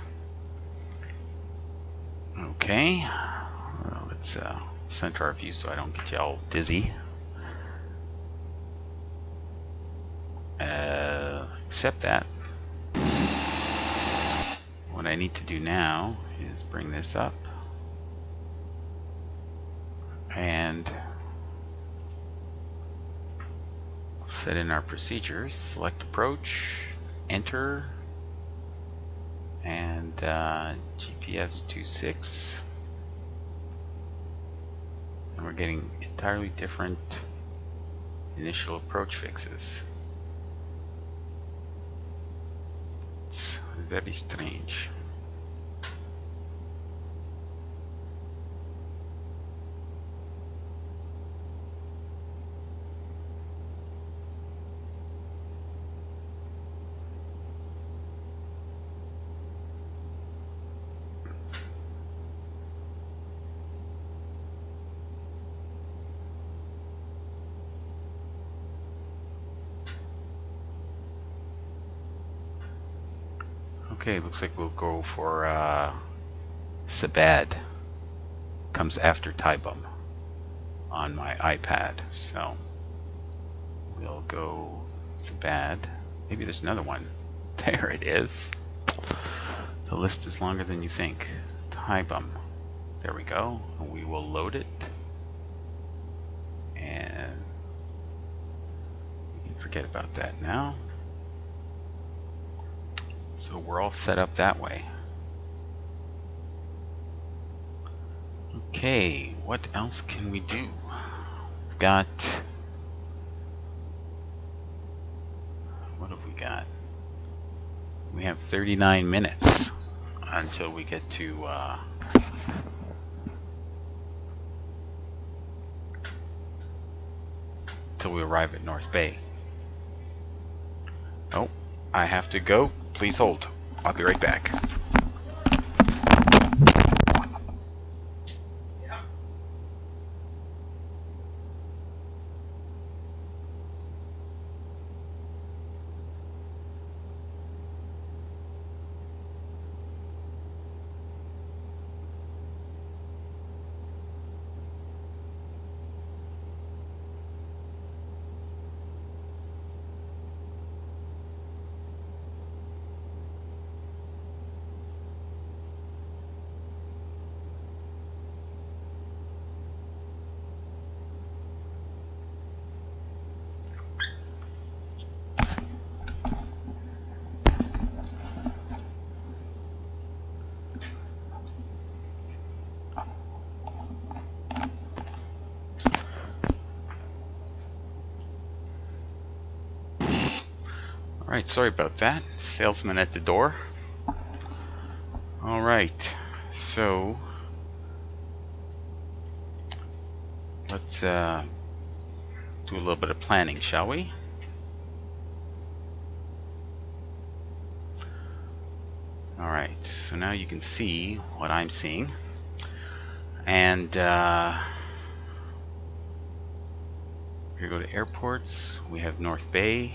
Okay. Well, let's center our view so I don't get you all dizzy. Accept that. What I need to do now is bring this up and set in our procedures. Select approach, enter, and GPS 26. And we're getting entirely different initial approach fixes. It's very strange. Okay, looks like we'll go for Sabad. Comes after TYBM on my iPad, so we'll go Sabad. Maybe there's another one. There it is. The list is longer than you think. TYBM. There we go. And we will load it. And we can forget about that now. So we're all set up that way. Okay, what else can we do? We've got, what have we got? We have 39 minutes until we get to till we arrive at North Bay. Oh, I have to go. Please hold. I'll be right back. Alright, sorry about that. Salesman at the door. Alright, so let's do a little bit of planning, shall we? Alright, so now you can see what I'm seeing. And here we go to airports. We have North Bay,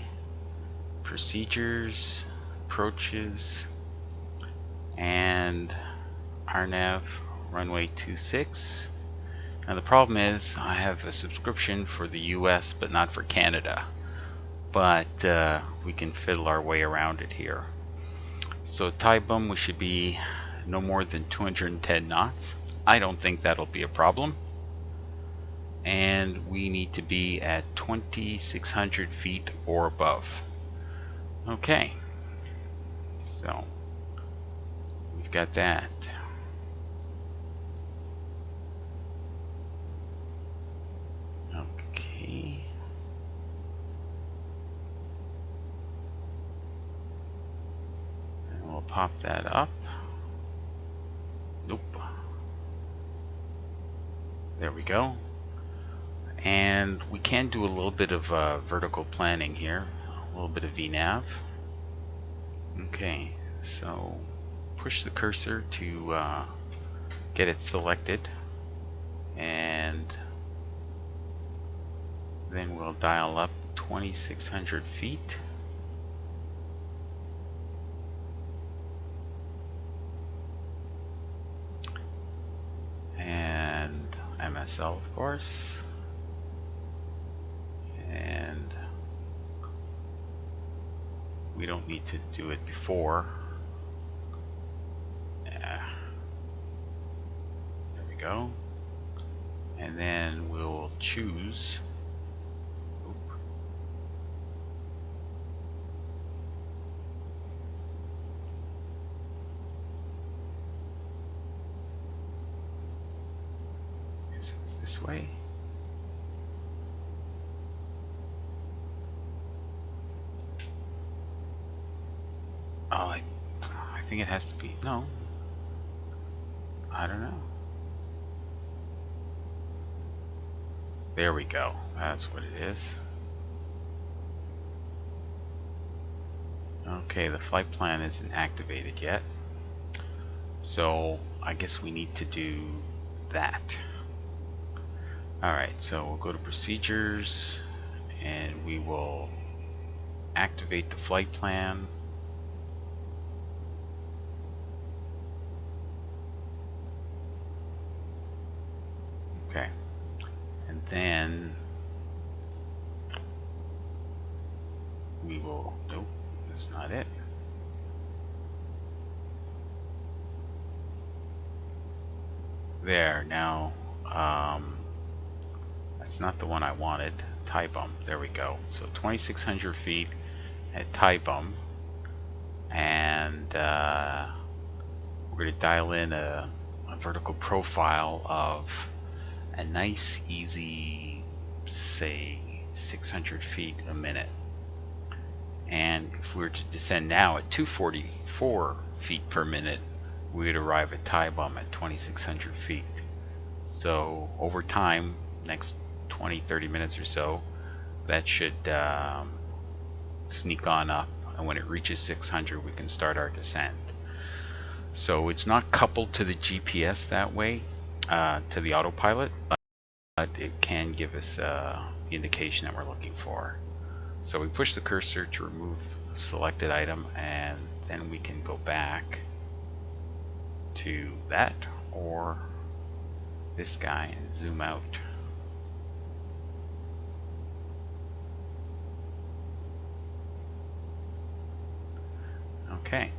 procedures, approaches, and RNAV runway 26. Now the problem is I have a subscription for the US but not for Canada, but we can fiddle our way around it here. So TYBM, we should be no more than 210 knots. I don't think that'll be a problem. and we need to be at 2,600 feet or above. Okay, so we've got that. Okay. And we'll pop that up. Nope. There we go. And we can do a little bit of vertical planning here, a little bit of VNav. Okay, so push the cursor to get it selected, and then we'll dial up 2,600 feet. And MSL, of course. And we don't need to do it before. There we go. And then we'll choose. It's this way. Oh, I think it has to be. No. I don't know. There we go. That's what it is. Okay, the flight plan isn't activated yet. So I guess we need to do that. Alright, so we'll go to procedures and we will activate the flight plan. Okay, and then we will, nope, that's not it. There, now, that's not the one I wanted. TYBUM, there we go. So 2,600 feet at TYBUM, and we're going to dial in a vertical profile of a nice, easy, say, 600 feet a minute. And if we were to descend now at 244 feet per minute, we would arrive at TYBUM at 2,600 feet. So over time, next 20-30 minutes or so, that should sneak on up, and when it reaches 600 we can start our descent. So it's not coupled to the GPS that way, to the autopilot, but it can give us the indication that we're looking for. So we push the cursor to remove the selected item, and then we can go back to that or this guy and zoom out. Okay.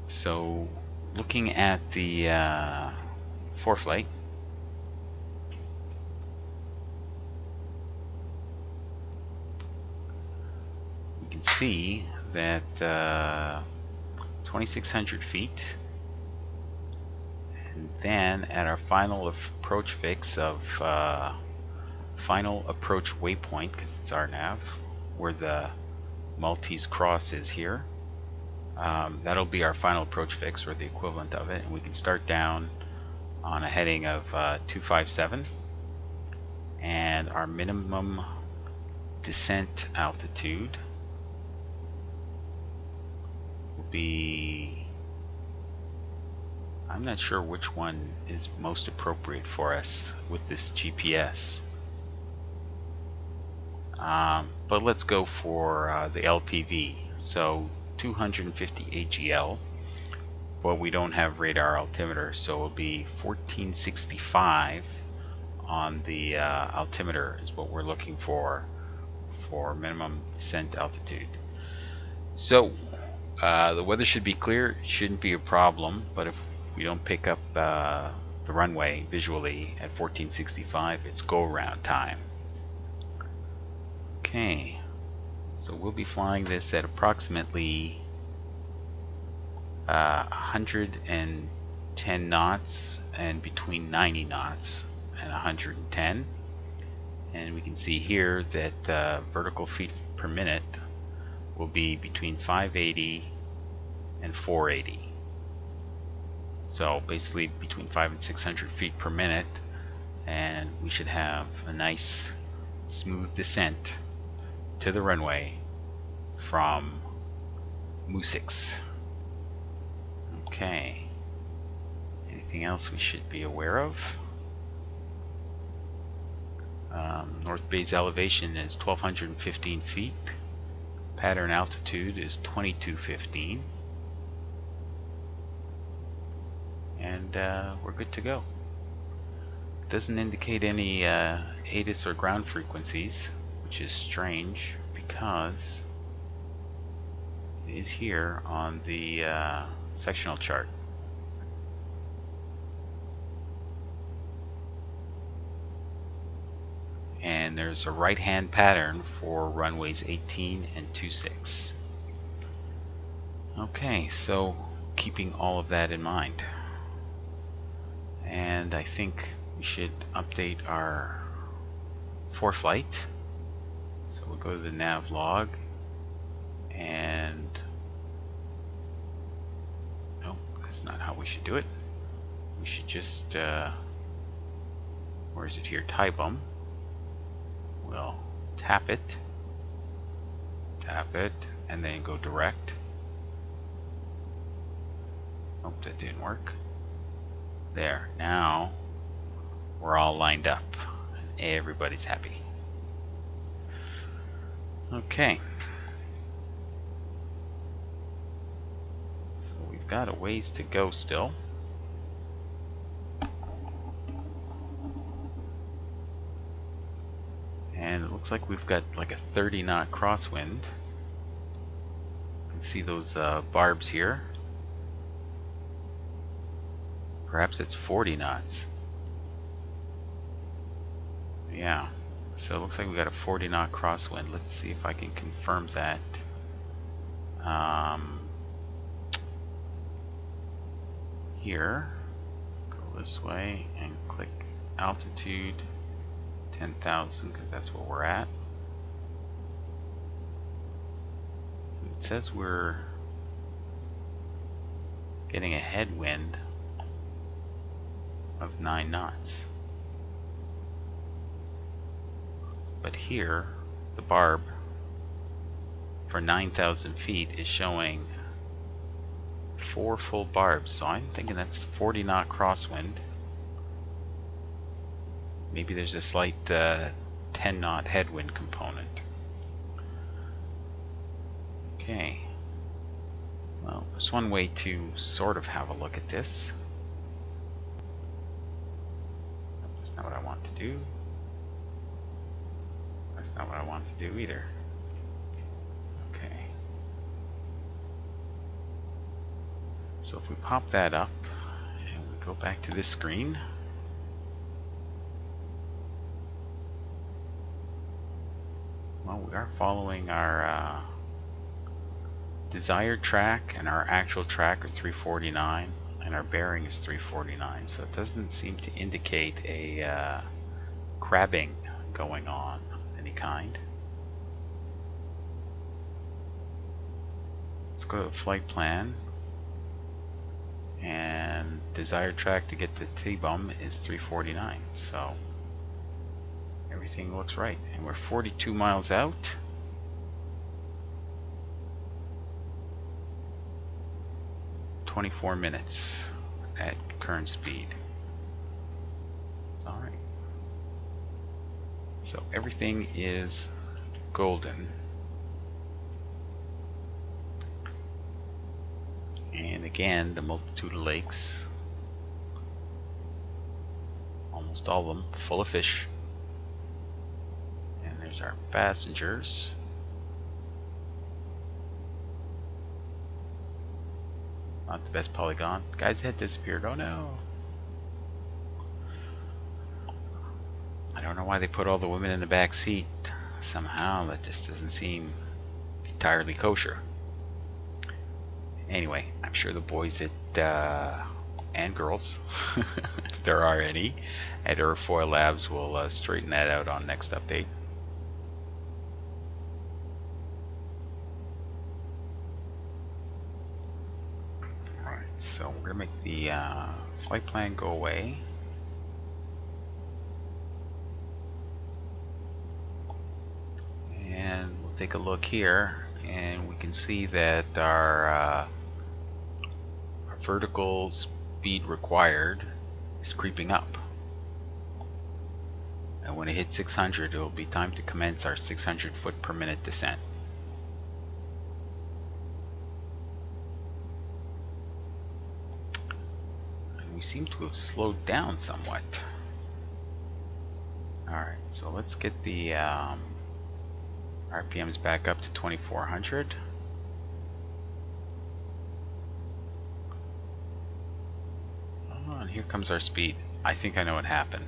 So looking at the ForeFlight, we can see that 2,600 feet, and then at our final approach fix of final approach waypoint, because it's our nav, where the Maltese cross is here, that'll be our final approach fix, or the equivalent of it, and we can start down on a heading of 257, and our minimum descent altitude will be, I'm not sure which one is most appropriate for us with this GPS, but let's go for the LPV. So 250 AGL, but we don't have radar altimeter, so it'll be 1465 on the altimeter is what we're looking for minimum descent altitude. So the weather should be clear, it shouldn't be a problem, but if we don't pick up the runway visually at 1465. It's go around time. Okay, so we'll be flying this at approximately 110 knots and between 90 knots and 110. And we can see here that vertical feet per minute will be between 580 and 480. So basically between 500 and 600 feet per minute, and we should have a nice smooth descent to the runway from Mu-6. Okay. Anything else we should be aware of? North Bay's elevation is 1,215 feet. Pattern altitude is 2215. And we're good to go. It doesn't indicate any ATIS or ground frequencies, which is strange because it is here on the sectional chart. And there's a right-hand pattern for runways 18 and 26. Okay, so keeping all of that in mind. And I think we should update our foreflight. So we'll go to the nav log and nope, that's not how we should do it. We should just where is it here? TIBUM. We'll tap it, and then go direct. Nope, that didn't work. There, now we're all lined up and everybody's happy. Okay, so we've got a ways to go still. And it looks like we've got like a 30 knot crosswind. You can see those barbs here. Perhaps it's 40 knots. Yeah, so it looks like we got a 40 knot crosswind. Let's see if I can confirm that. Here, go this way and click altitude 10,000 because that's where we're at. It says we're getting a headwind of 9 knots. But here, the barb for 9,000 feet is showing 4 full barbs, so I'm thinking that's 40 knot crosswind. Maybe there's a slight 10 knot headwind component. Okay, well, there's one way to sort of have a look at this. That's not what I want to do. That's not what I want to do either. Okay. So if we pop that up and we go back to this screen, well, we are following our desired track, and our actual track are 349, and our bearing is 349. So it doesn't seem to indicate a crabbing going on of any kind. Let's go to the flight plan, and desired track to get to TIBUM is 349. So everything looks right, and we're 42 miles out. "24 minutes at current speed." Alright. So everything is golden. And again, the multitude of lakes, almost all of them full of fish. And there's our passengers. Not the best polygon. Guy's head disappeared. Oh no. I don't know why they put all the women in the back seat. Somehow that just doesn't seem entirely kosher. Anyway, I'm sure the boys at and girls, if there are any, at Airfoil Labs will straighten that out on next update. Alright, so we're going to make the flight plan go away. And we'll take a look here, and we can see that our vertical speed required is creeping up. And when it hits 600, it will be time to commence our 600 foot per minute descent. And we seem to have slowed down somewhat. Alright, so let's get the RPMs back up to 2400. Oh, and here comes our speed. I think I know what happened.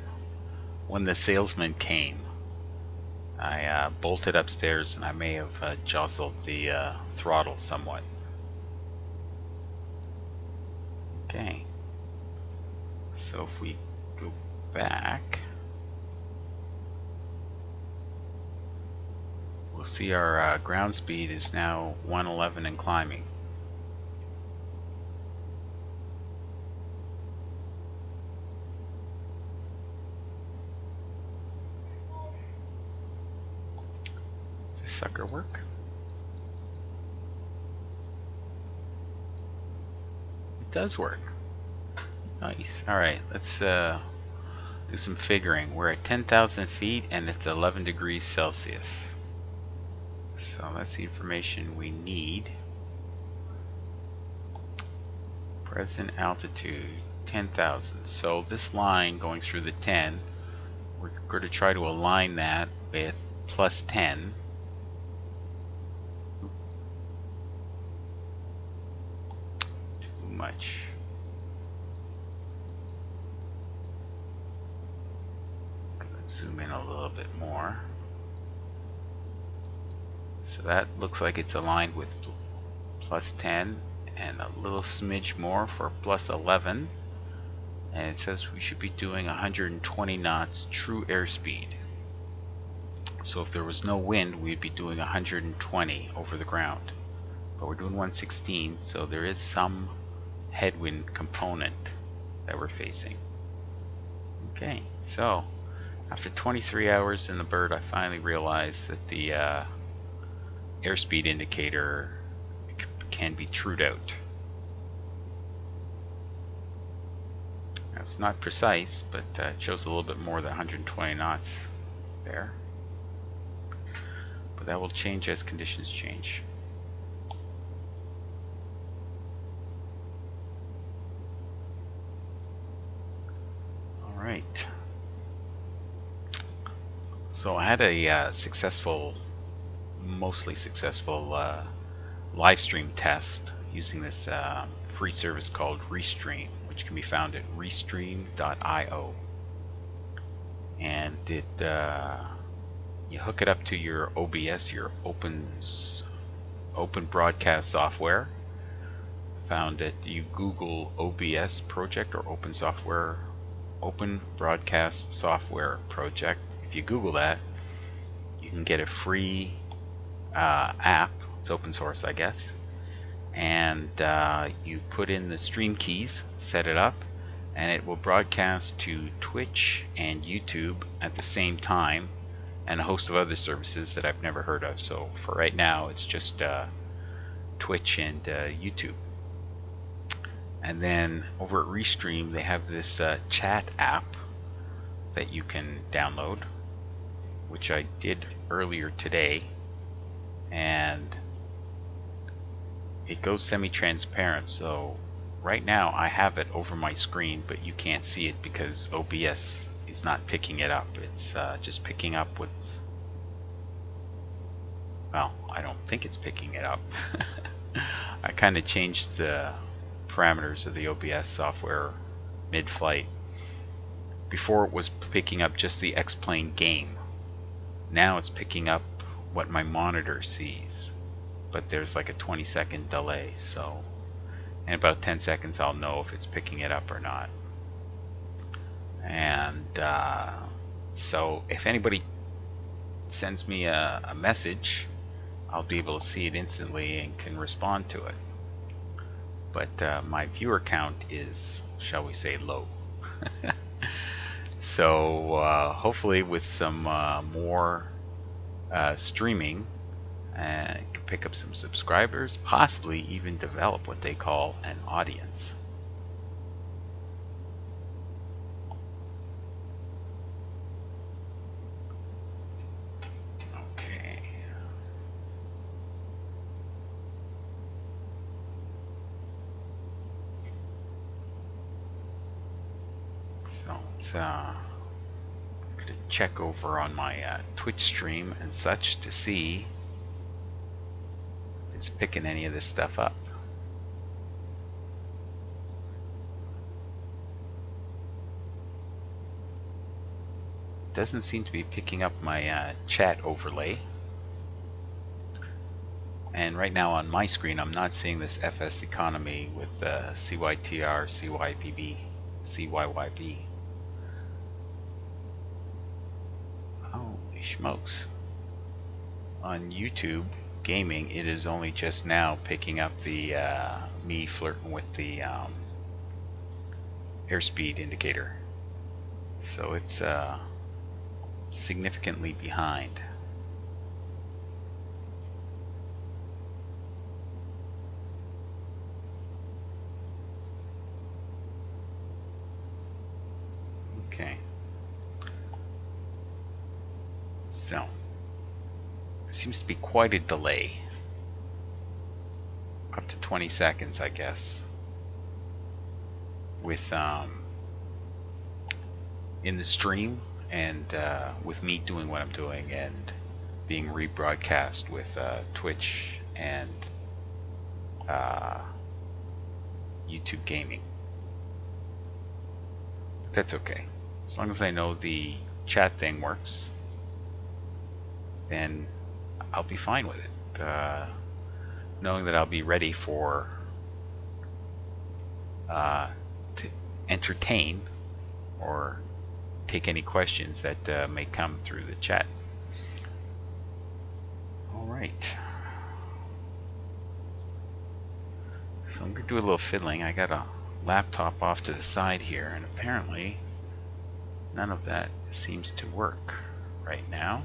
When the salesman came, I bolted upstairs and I may have jostled the throttle somewhat. Okay. So if we go back, we'll see our ground speed is now 111 and climbing. Does this sucker work? It does work. Nice. Alright, let's do some figuring. We're at 10,000 feet and it's 11 degrees Celsius. So that's the information we need. Present altitude 10,000. So this line going through the 10, we're going to try to align that with plus 10. Too much. Zoom in a little bit more. So that looks like it's aligned with plus 10 and a little smidge more for plus 11. And it says we should be doing 120 knots true airspeed. So if there was no wind, we'd be doing 120 over the ground. But we're doing 116, so there is some headwind component that we're facing. Okay, so after 23 hours in the bird, I finally realized that the airspeed indicator can be trued out. Now, it's not precise, but it shows a little bit more than 120 knots there. But that will change as conditions change. All right. So I had a mostly successful live stream test using this free service called Restream, which can be found at restream.io. And you hook it up to your OBS, your open broadcast software. Found it. You Google OBS project or open broadcast software project. If you Google that, you can get a free app. It's open source, I guess. And you put in the stream keys, set it up, and it will broadcast to Twitch and YouTube at the same time, and a host of other services that I've never heard of. So for right now, it's just Twitch and YouTube. And then over at Restream, they have this chat app that you can download, which I did earlier today, and it goes semi-transparent. So right now I have it over my screen, but you can't see it because OBS is not picking it up. It's just picking up what's, well, I don't think it's picking it up. I kind of changed the parameters of the OBS software mid-flight. Before it was picking up just the X-Plane game. Now it's picking up what my monitor sees, but there's like a 20-second delay, so in about 10 seconds I'll know if it's picking it up or not. And so if anybody sends me a message, I'll be able to see it instantly and can respond to it. But my viewer count is, shall we say, low. So hopefully with some more streaming, can pick up some subscribers, possibly even develop what they call an audience. Okay. So let's gonna check over on my Twitch stream and such to see if it's picking any of this stuff up. Doesn't seem to be picking up my chat overlay. And right now on my screen I'm not seeing this FSEconomy with CYTR, CYYB, CYYB. Holy smokes. On YouTube gaming, it is only just now picking up the me flirting with the airspeed indicator. So it's significantly behind. Okay. So, seems to be quite a delay. Up to 20 seconds, I guess. With in the stream and with me doing what I'm doing and being rebroadcast with Twitch and YouTube gaming. That's okay. As long as I know the chat thing works, then I'll be fine with it. Knowing that I'll be ready for to entertain or take any questions that may come through the chat. All right. So I'm going to do a little fiddling. I got a laptop off to the side here, and apparently none of that seems to work right now.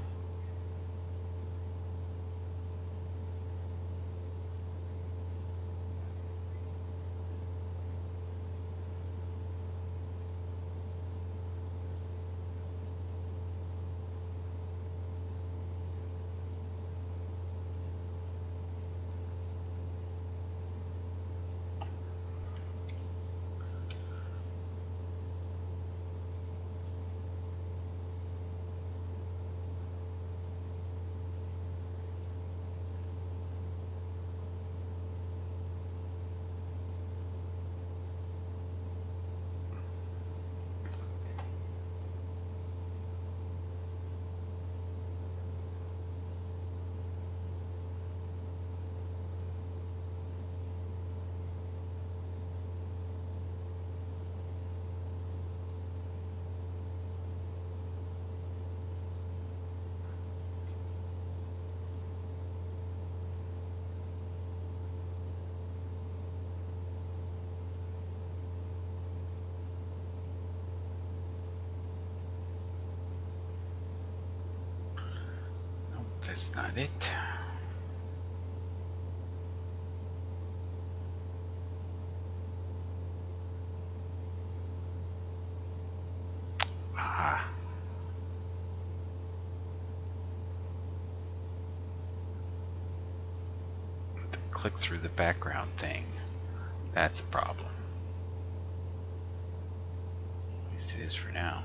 That's not it. Ah. To click through the background thing. That's a problem. At least it is for now.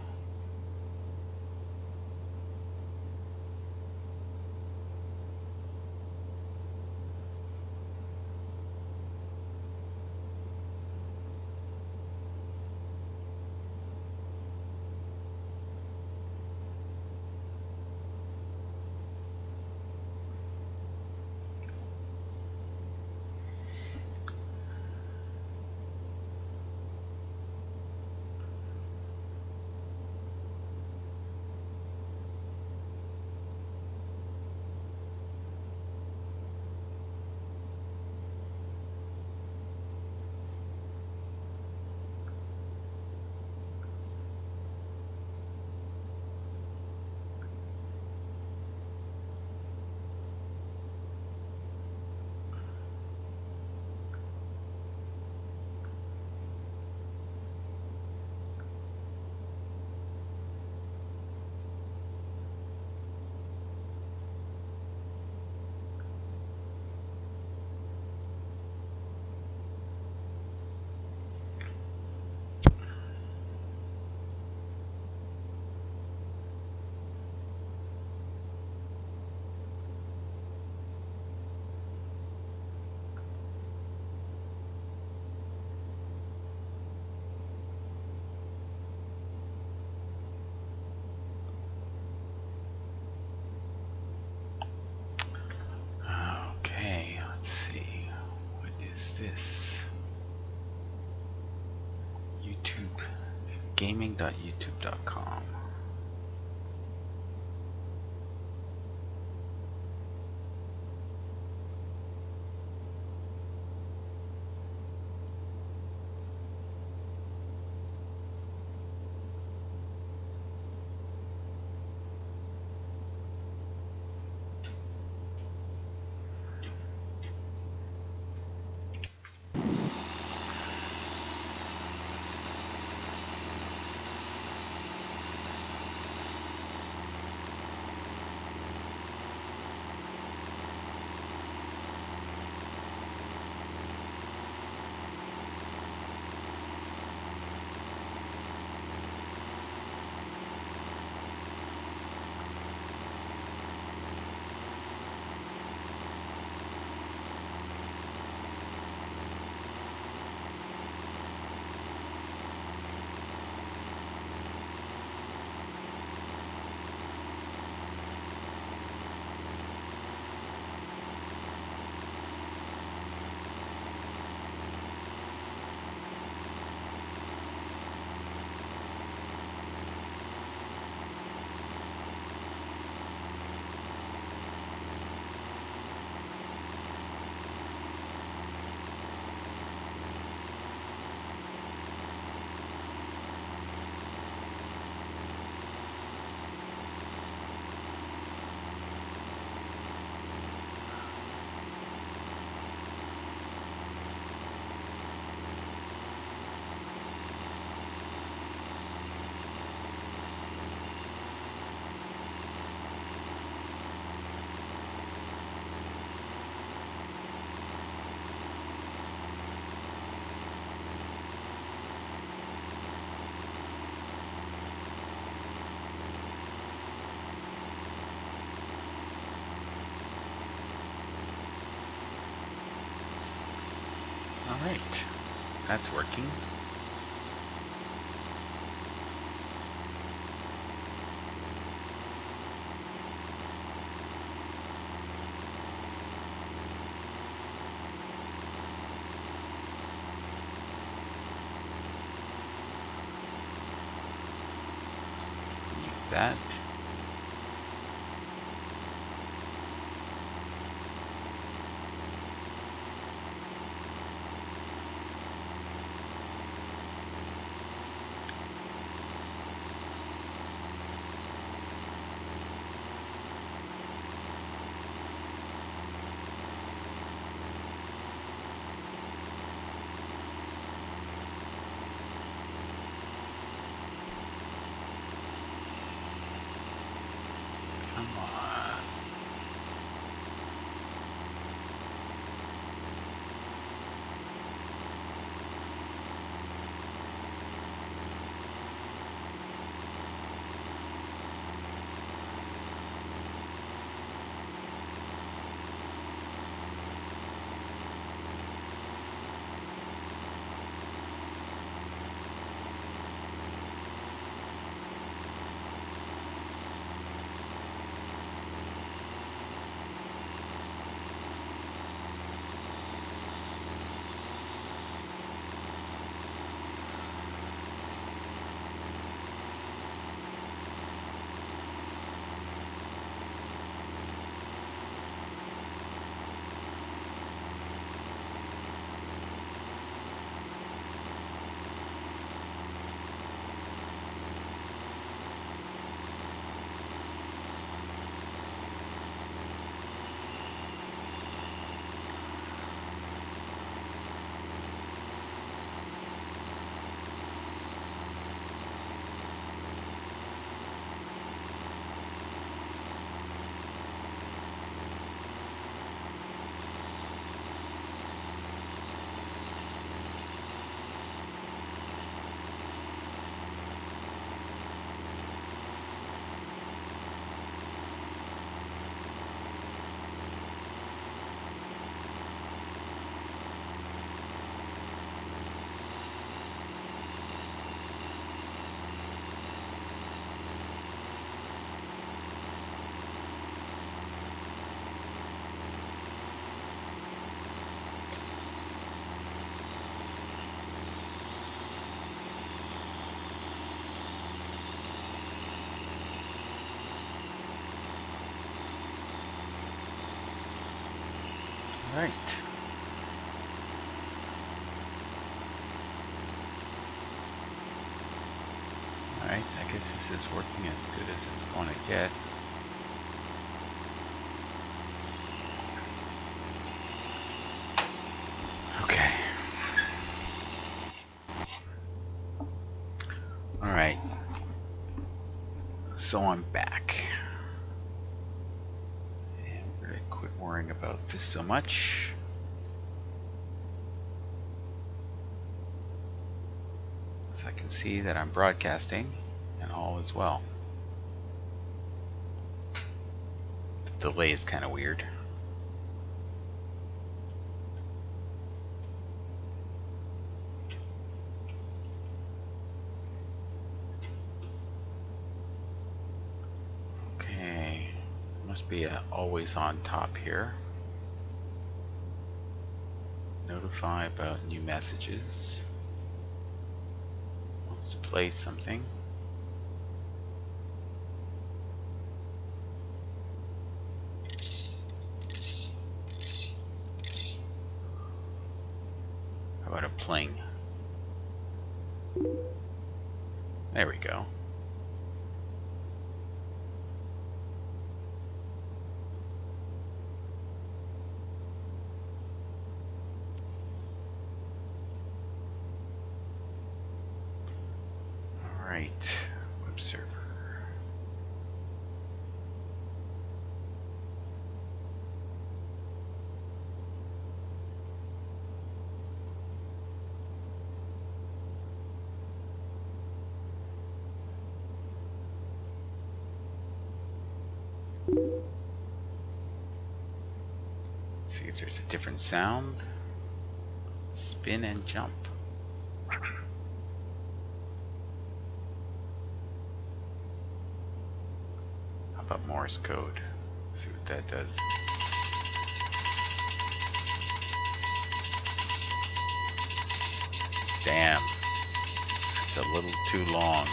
gaming.youtube.com. Alright, that's working. Mute that. Alright. Alright, I guess this is working as good as it's going to get. Okay. Alright. So I'm back. And we're going to quit worrying about this so much. So I can see that I'm broadcasting and all is well. The delay is kind of weird. Okay, must be a always on top here. Notify about new messages. Wants to play something. How about a pling? There we go. Alright, web server. See if there's a different sound. Spin and jump. How about Morse code? See what that does. Damn. That's a little too long.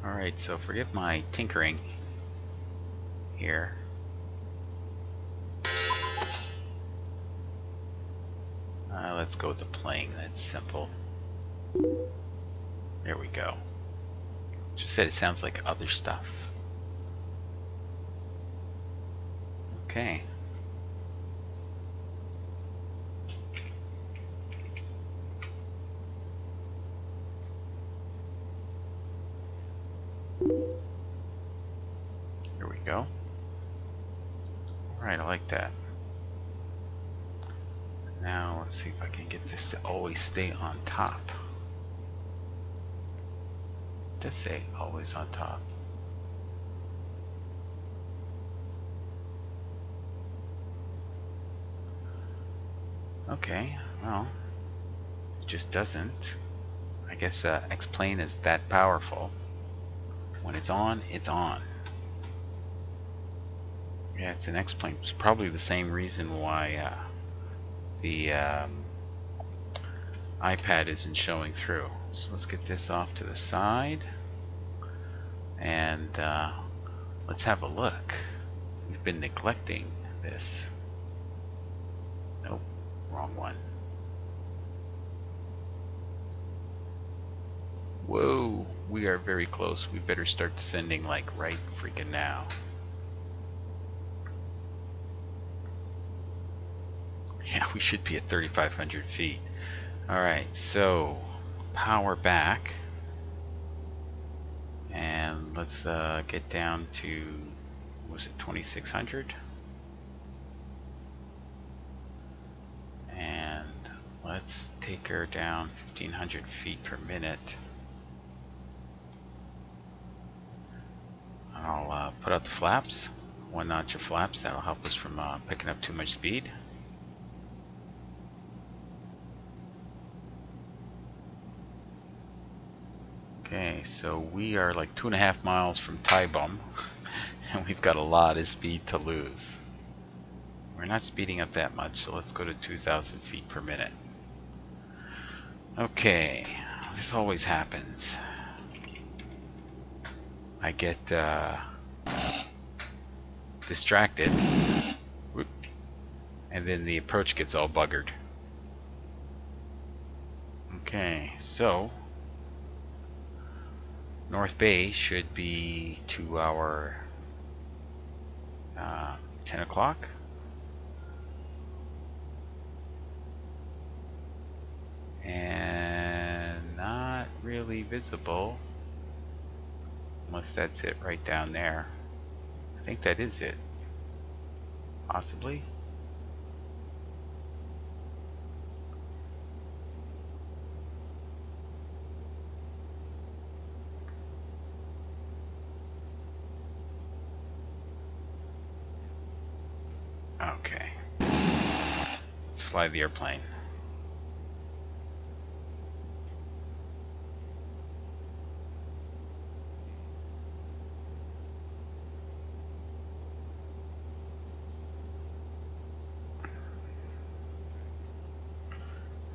Alright, so forgive my tinkering here. Let's go with the playing. That's simple. There we go. Just said it sounds like other stuff. Okay. Here we go. Alright, I like that. Now let's see if I can get this to always stay on top. It does say always on top. Okay, well, it just doesn't. I guess X-Plane is that powerful. When it's on, it's on. Yeah, it's an X-Plane. It's probably the same reason why the iPad isn't showing through. So let's get this off to the side and let's have a look. We've been neglecting this. Nope, wrong one. Whoa, we are very close. We better start descending like right freaking now. Yeah, we should be at 3,500 feet. Alright, so power back. And let's get down to, was it 2,600? And let's take her down 1,500 feet per minute. And I'll put out the flaps. 1 notch of flaps. That'll help us from picking up too much speed. Okay, so we are like 2.5 miles from Taibum, and we've got a lot of speed to lose. We're not speeding up that much, so let's go to 2,000 feet per minute. Okay, this always happens. I get distracted, and then the approach gets all buggered. Okay, so North Bay should be to our 10 o'clock. And not really visible, unless that's it right down there. I think that is it. Possibly. Okay. Let's fly the airplane.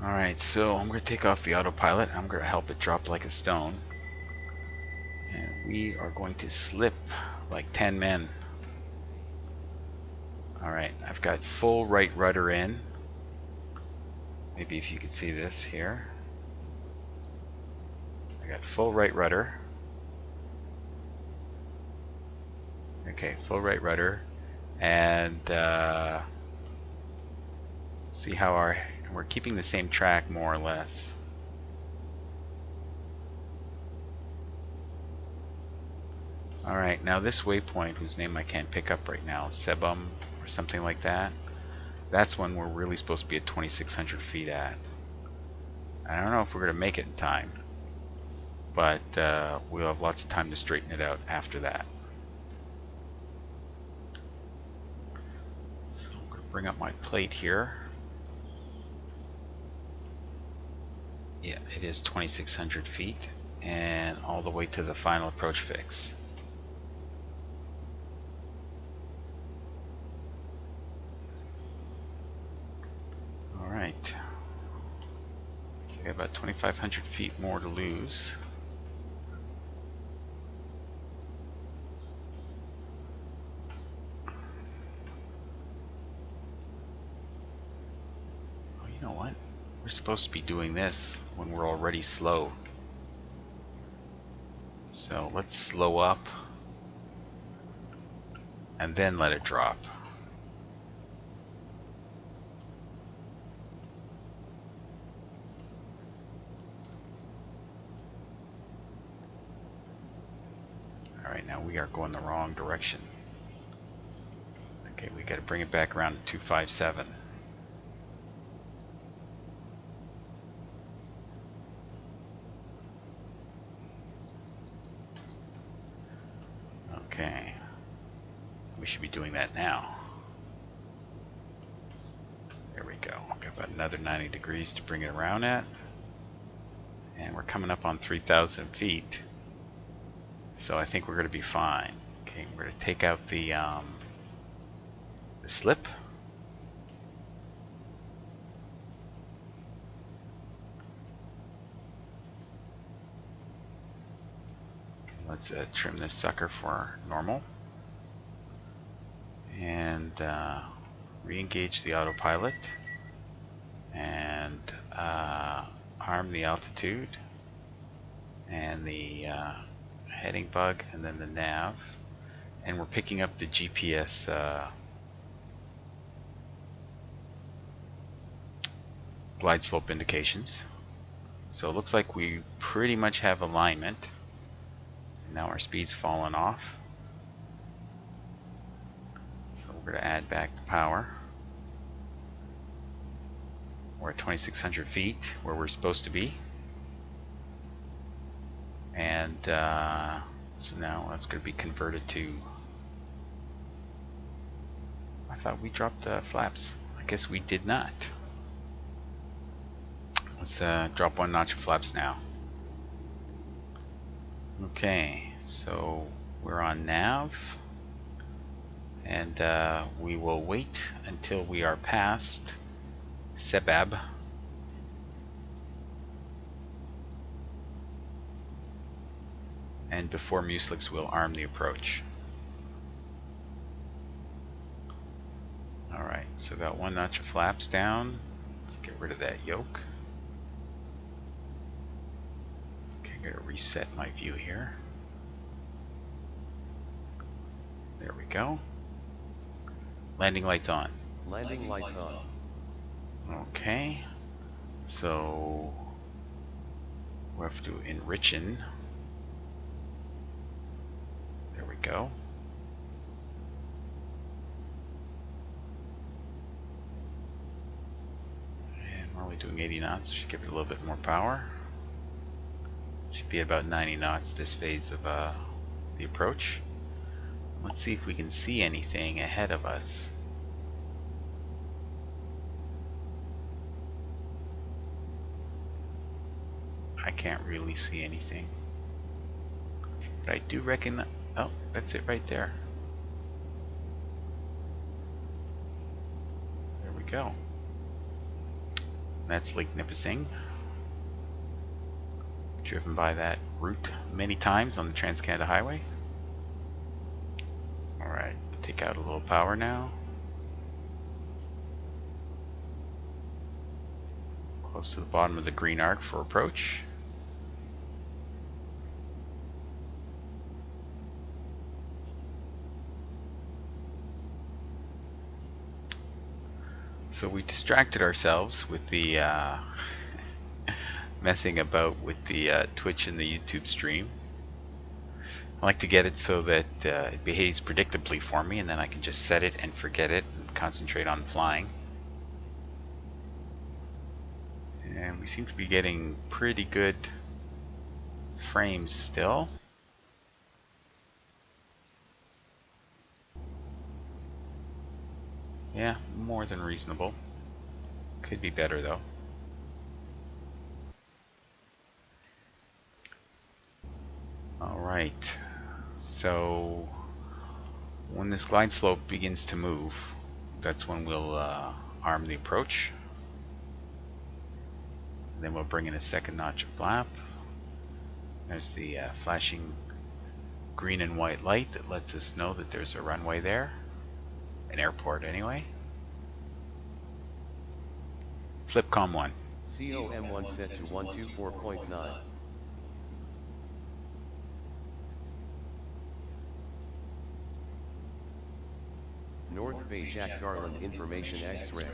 Alright, so I'm going to take off the autopilot. I'm going to help it drop like a stone. And we are going to slip like 10 men. Alright, I've got full right rudder in. Maybe if you could see this here. I got full right rudder. Okay, full right rudder. And see how we're keeping the same track more or less. Alright, now this waypoint, whose name I can't pick up right now, Sebum or something like that, that's when we're really supposed to be at 2,600 feet at. I don't know if we're going to make it in time, but we'll have lots of time to straighten it out after that. So I'm going to bring up my plate here. Yeah, it is 2,600 feet and all the way to the final approach fix. Alright. So we have about 2,500 feet more to lose. Oh, you know what? We're supposed to be doing this when we're already slow. So let's slow up and then let it drop. Alright, now we are going the wrong direction. Okay, we got to bring it back around to 257. Okay, we should be doing that now. There we go. Got about another 90 degrees to bring it around at. And we're coming up on 3,000 feet. So I think we're going to be fine. Okay, we're going to take out the slip. Let's trim this sucker for normal. And re-engage the autopilot. And arm the altitude. And the heading bug, and then the nav. And we're picking up the GPS glide slope indications. So it looks like we pretty much have alignment. Now our speed's fallen off. So we're going to add back the power. We're at 2,600 feet where we're supposed to be. And so now that's going to be converted to thought we dropped flaps. I guess we did not. Let's drop one notch of flaps now. Okay, so we're on nav, and we will wait until we are past Sebab. And before Muslix will arm the approach. Alright, so got one notch of flaps down. Let's get rid of that yoke. Okay, I'm going to reset my view here. There we go. Landing lights on. Landing lights on. Okay, so we'll have to enrichen. There we go. And we're only doing 80 knots. Should give it a little bit more power. Should be about 90 knots this phase of the approach. Let's see if we can see anything ahead of us. I can't really see anything. But I do reckon... Oh, that's it right there. There we go. That's Lake Nipissing. Driven by that route many times on the Trans-Canada Highway. Alright, take out a little power now. Close to the bottom of the green arc for approach. So we distracted ourselves with the messing about with the Twitch and the YouTube stream. I like to get it so that it behaves predictably for me, and then I can just set it and forget it and concentrate on flying. And we seem to be getting pretty good frames still. Yeah, more than reasonable. Could be better though. Alright, so when this glide slope begins to move, that's when we'll arm the approach. And then we'll bring in a second notch of flap. There's the flashing green and white light that lets us know that there's a runway there. An airport anyway. Flipcom 1. COM1 set to 124.9. North Bay Jack Garland Information X-ray.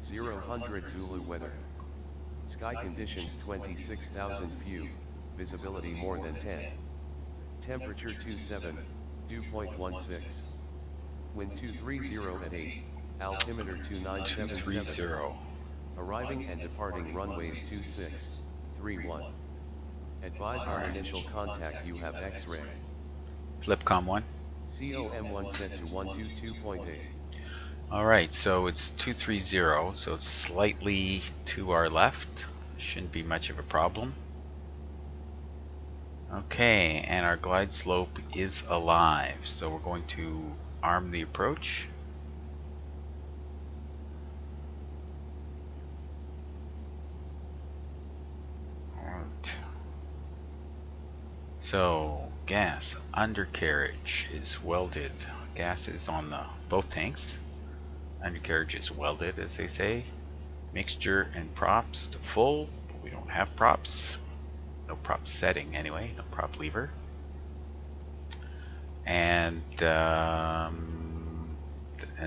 0 Zulu weather. Sky conditions 26,000 view, visibility more than 10. Temperature 27, dew point 16. Wind 230 at 8, altimeter 2977. 230. Arriving and departing runways 26, 31. Advise on initial contact you have X-ray. Flipcom 1. COM1 set to 122.8. Alright, so it's 230, so it's slightly to our left. Shouldn't be much of a problem. Okay, and our glide slope is alive, so we're going to arm the approach. Alright. So, gas undercarriage is welded. Gas is on both tanks. Undercarriage is welded, as they say. Mixture and props to full, but we don't have props. No prop setting anyway, no prop lever. And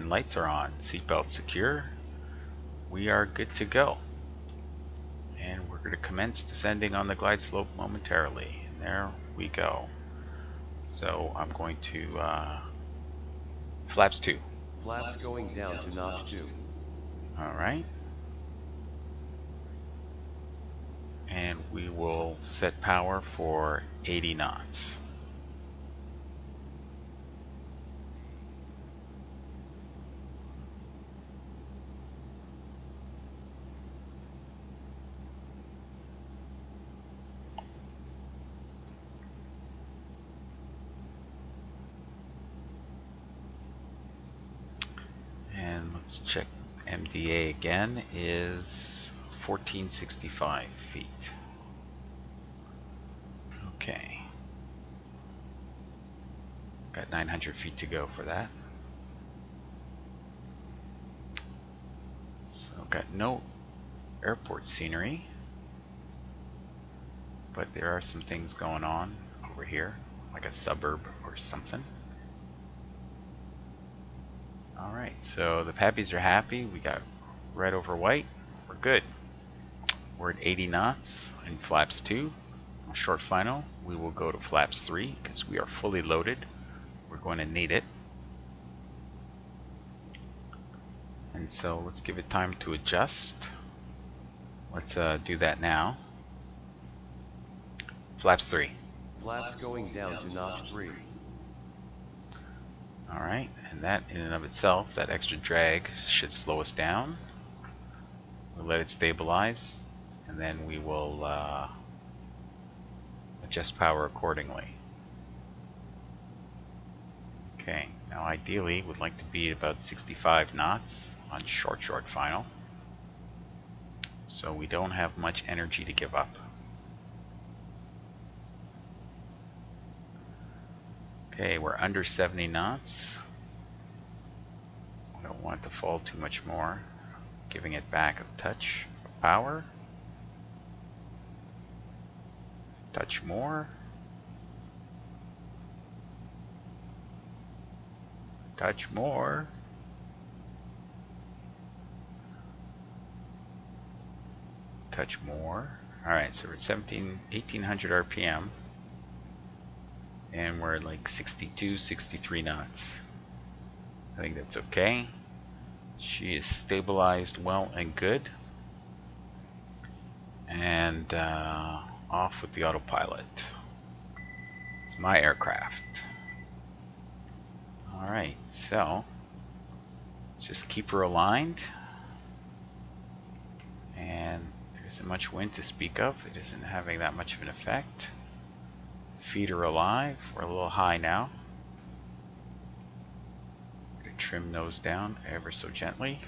lights are on. Seatbelt secure. We are good to go. And we're going to commence descending on the glide slope momentarily. And there we go. So I'm going to flaps 2. Flaps going down to notch 2. Alright. And we will set power for 80 knots. let's check. MDA again is 1465 feet. Okay. Got 900 feet to go for that. So got no airport scenery, but there are some things going on over here, like a suburb or something. Alright, so the Pappies are happy. We got red over white. We're good. We're at 80 knots in flaps 2. On short final, we will go to flaps 3 because we are fully loaded. We're going to need it. And so let's give it time to adjust. Let's do that now. Flaps 3. Flaps going down to notch 3. Alright, and that in and of itself, that extra drag should slow us down. We'll let it stabilize, and then we will adjust power accordingly. Okay, now ideally we'd like to be about 65 knots on short final. So we don't have much energy to give up. Okay, we're under 70 knots. We don't want it to fall too much more. Giving it back a touch of power. Touch more. Touch more. Touch more. Alright, so we're at 1800 RPM. And we're like 62, 63 knots. I think that's okay. She is stabilized well and good. And off with the autopilot. It's my aircraft. Alright, so just keep her aligned. And there isn't much wind to speak of. It isn't having that much of an effect. Feet are alive. We're a little high now. Gonna trim nose down ever so gently.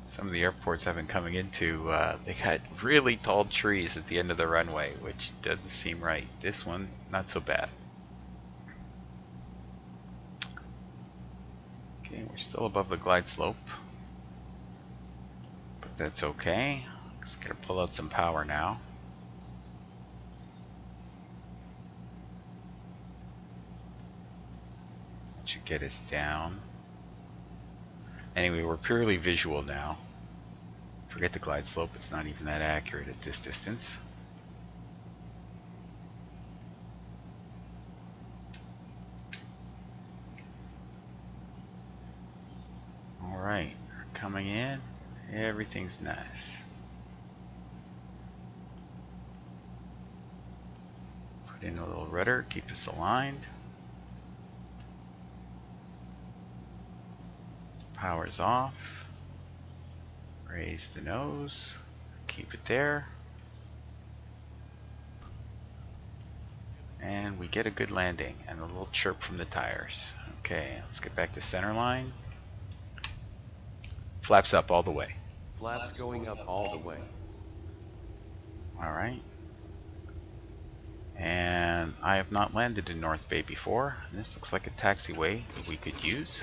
Some of the airports I've been coming into, they got really tall trees at the end of the runway, which doesn't seem right. This one, not so bad. Okay, we're still above the glide slope, but that's okay. Just gotta pull out some power now. That should get us down. Anyway, we're purely visual now. Forget the glide slope, it's not even that accurate at this distance. Alright, coming in, everything's nice. Put in a little rudder, keep us aligned. Power's off. Raise the nose, keep it there. And we get a good landing and a little chirp from the tires. Okay, let's get back to center line. Flaps up all the way. Flaps going up all the way. Alright. And I have not landed in North Bay before. And this looks like a taxiway that we could use.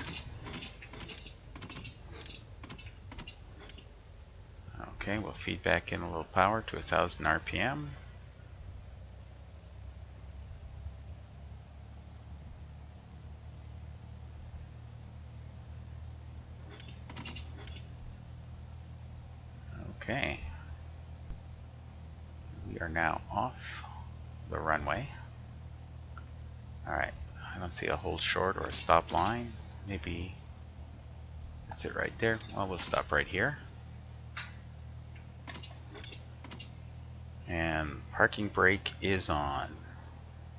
Okay, we'll feed back in a little power to 1000 RPM. Okay. We are now off the runway. Alright, I don't see a hold short or a stop line. Maybe that's it right there. Well, we'll stop right here. And parking brake is on.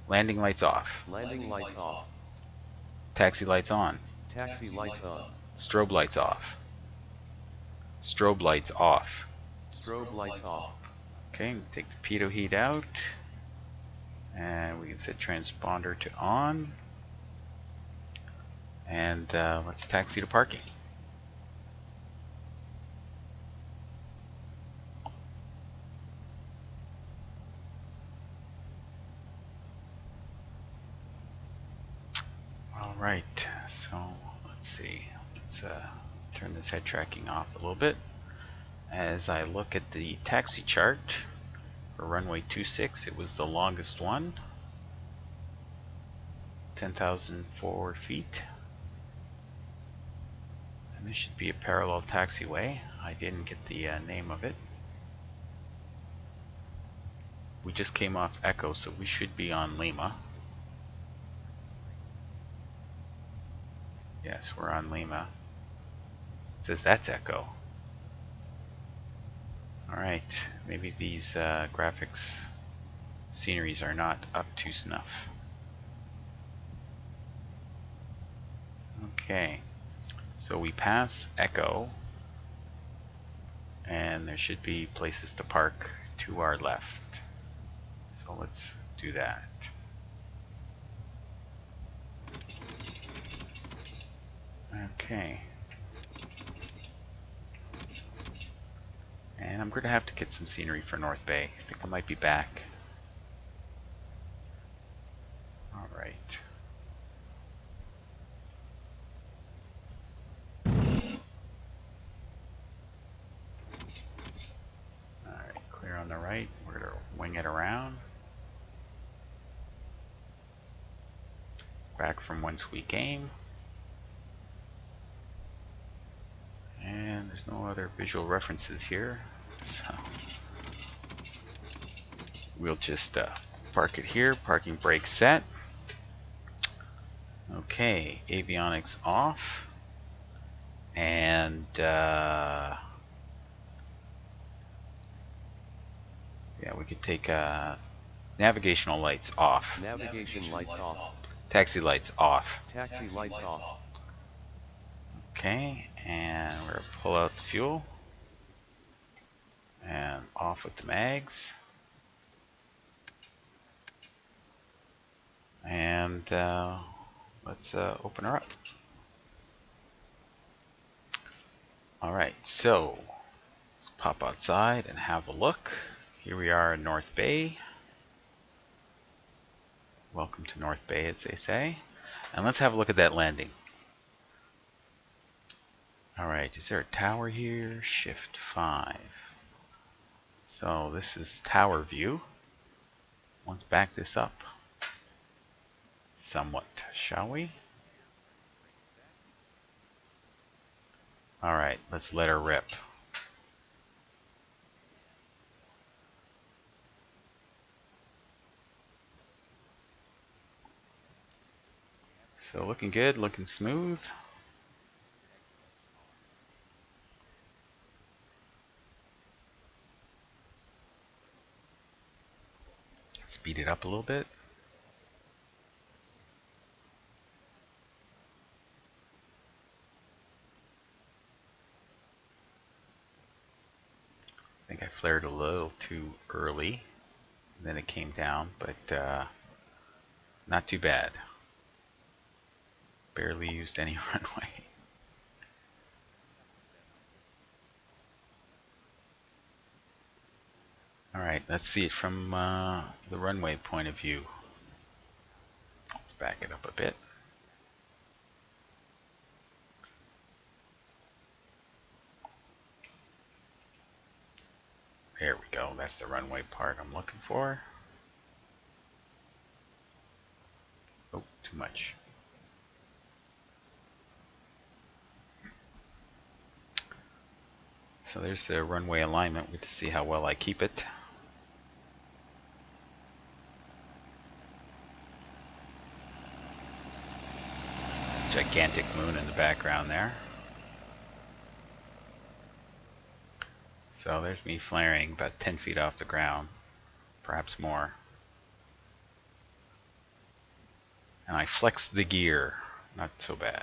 Landing lights off. Landing lights off. Taxi lights on. Taxi lights on. Strobe lights off. Strobe lights off. Strobe lights off. Okay, take the pitot heat out, and we can set transponder to on, and let's taxi to parking. All right, so let's see. Let's turn this head tracking off a little bit. As I look at the taxi chart for runway 26, it was the longest one, 10,004 feet. And this should be a parallel taxiway. I didn't get the name of it. We just came off Echo, so we should be on Lima. Yes, we're on Lima. It says that's Echo. Alright, maybe these graphics sceneries are not up to snuff. Okay, so we pass Echo, and there should be places to park to our left. So let's do that. Okay. And I'm going to have to get some scenery for North Bay. I think I might be back. Alright. Alright, clear on the right. We're going to wing it around. Back from whence we came. And there's no other visual references here. So we'll just park it here. Parking brake set. Okay, avionics off. And yeah, we could take navigational lights off. Navigation lights off. Taxi lights off. Taxi lights off. Okay, and we're gonna pull out the fuel. And off with the mags. And let's open her up. Alright, so let's pop outside and have a look. Here we are in North Bay. Welcome to North Bay, as they say. And let's have a look at that landing. Alright, is there a tower here? Shift 5. So this is tower view. Let's back this up somewhat, shall we? Alright, let's let her rip. So looking good, looking smooth. Speed it up a little bit. I think I flared a little too early. Then it came down, but not too bad. Barely used any runway. Alright, let's see it from the runway point of view. Let's back it up a bit. There we go, that's the runway part I'm looking for. Oh, too much. So there's the runway alignment. We have to see how well I keep it. Gigantic moon in the background there. So there's me flaring about 10 feet off the ground, perhaps more. And I flexed the gear, not so bad.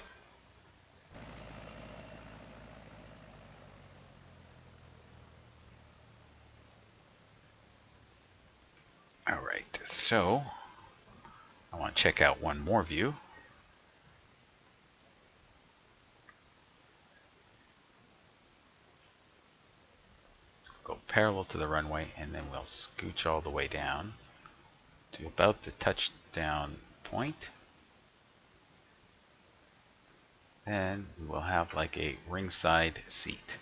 Alright, so I want to check out one more view. So we'll go parallel to the runway, and then we'll scooch all the way down to about the touchdown point. And we will have like a ringside seat.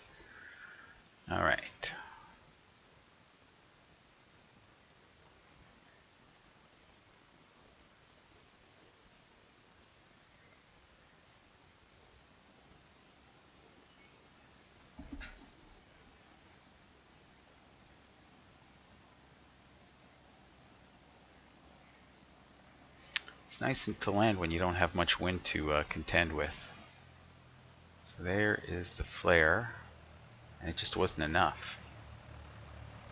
Alright. It's nice to land when you don't have much wind to contend with. So there is the flare, and it just wasn't enough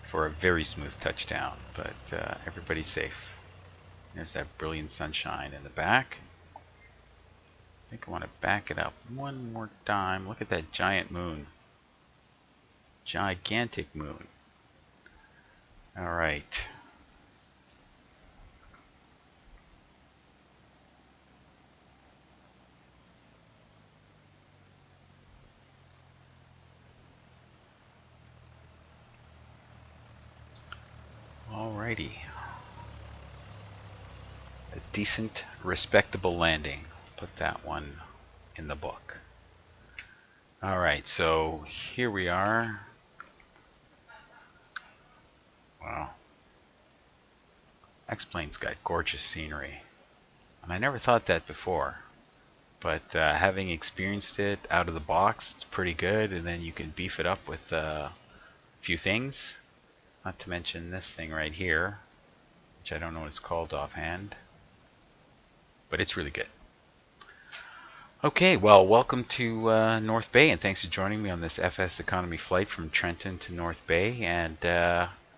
for a very smooth touchdown, but everybody's safe. There's that brilliant sunshine in the back. I think I want to back it up one more time. Look at that giant moon. Gigantic moon. All right. Alrighty. A decent, respectable landing. Put that one in the book. Alright, so here we are. Wow. X-Plane's got gorgeous scenery. And I never thought that before. But having experienced it out of the box, it's pretty good. And then you can beef it up with a few things. Not to mention this thing right here, which I don't know what it's called offhand. But it's really good. Okay, well, welcome to North Bay, and thanks for joining me on this FSEconomy flight from Trenton to North Bay. And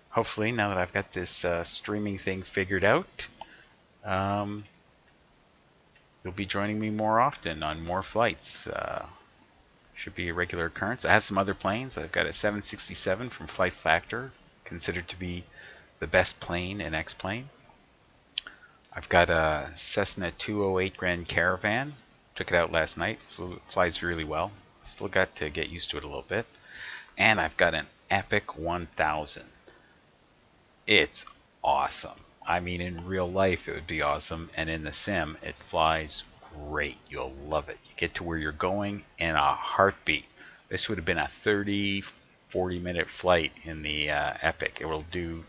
hopefully, now that I've got this streaming thing figured out, you'll be joining me more often on more flights. Should be a regular occurrence. I have some other planes. I've got a 767 from Flight Factor, considered to be the best plane in X-Plane. I've got a Cessna 208 Grand Caravan. Took it out last night. Flies really well. Still got to get used to it a little bit. And I've got an Epic 1000. It's awesome. I mean, in real life it would be awesome, and in the sim it flies great. You'll love it. You get to where you're going in a heartbeat. This would have been a 30-40 minute flight in the Epic. It will do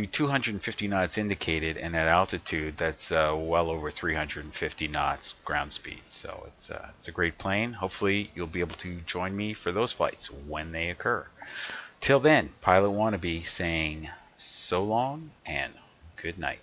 250 knots indicated, and at altitude that's well over 350 knots ground speed. So it's a great plane. Hopefully you'll be able to join me for those flights when they occur. Till then, Pilot Wannabe saying so long and good night.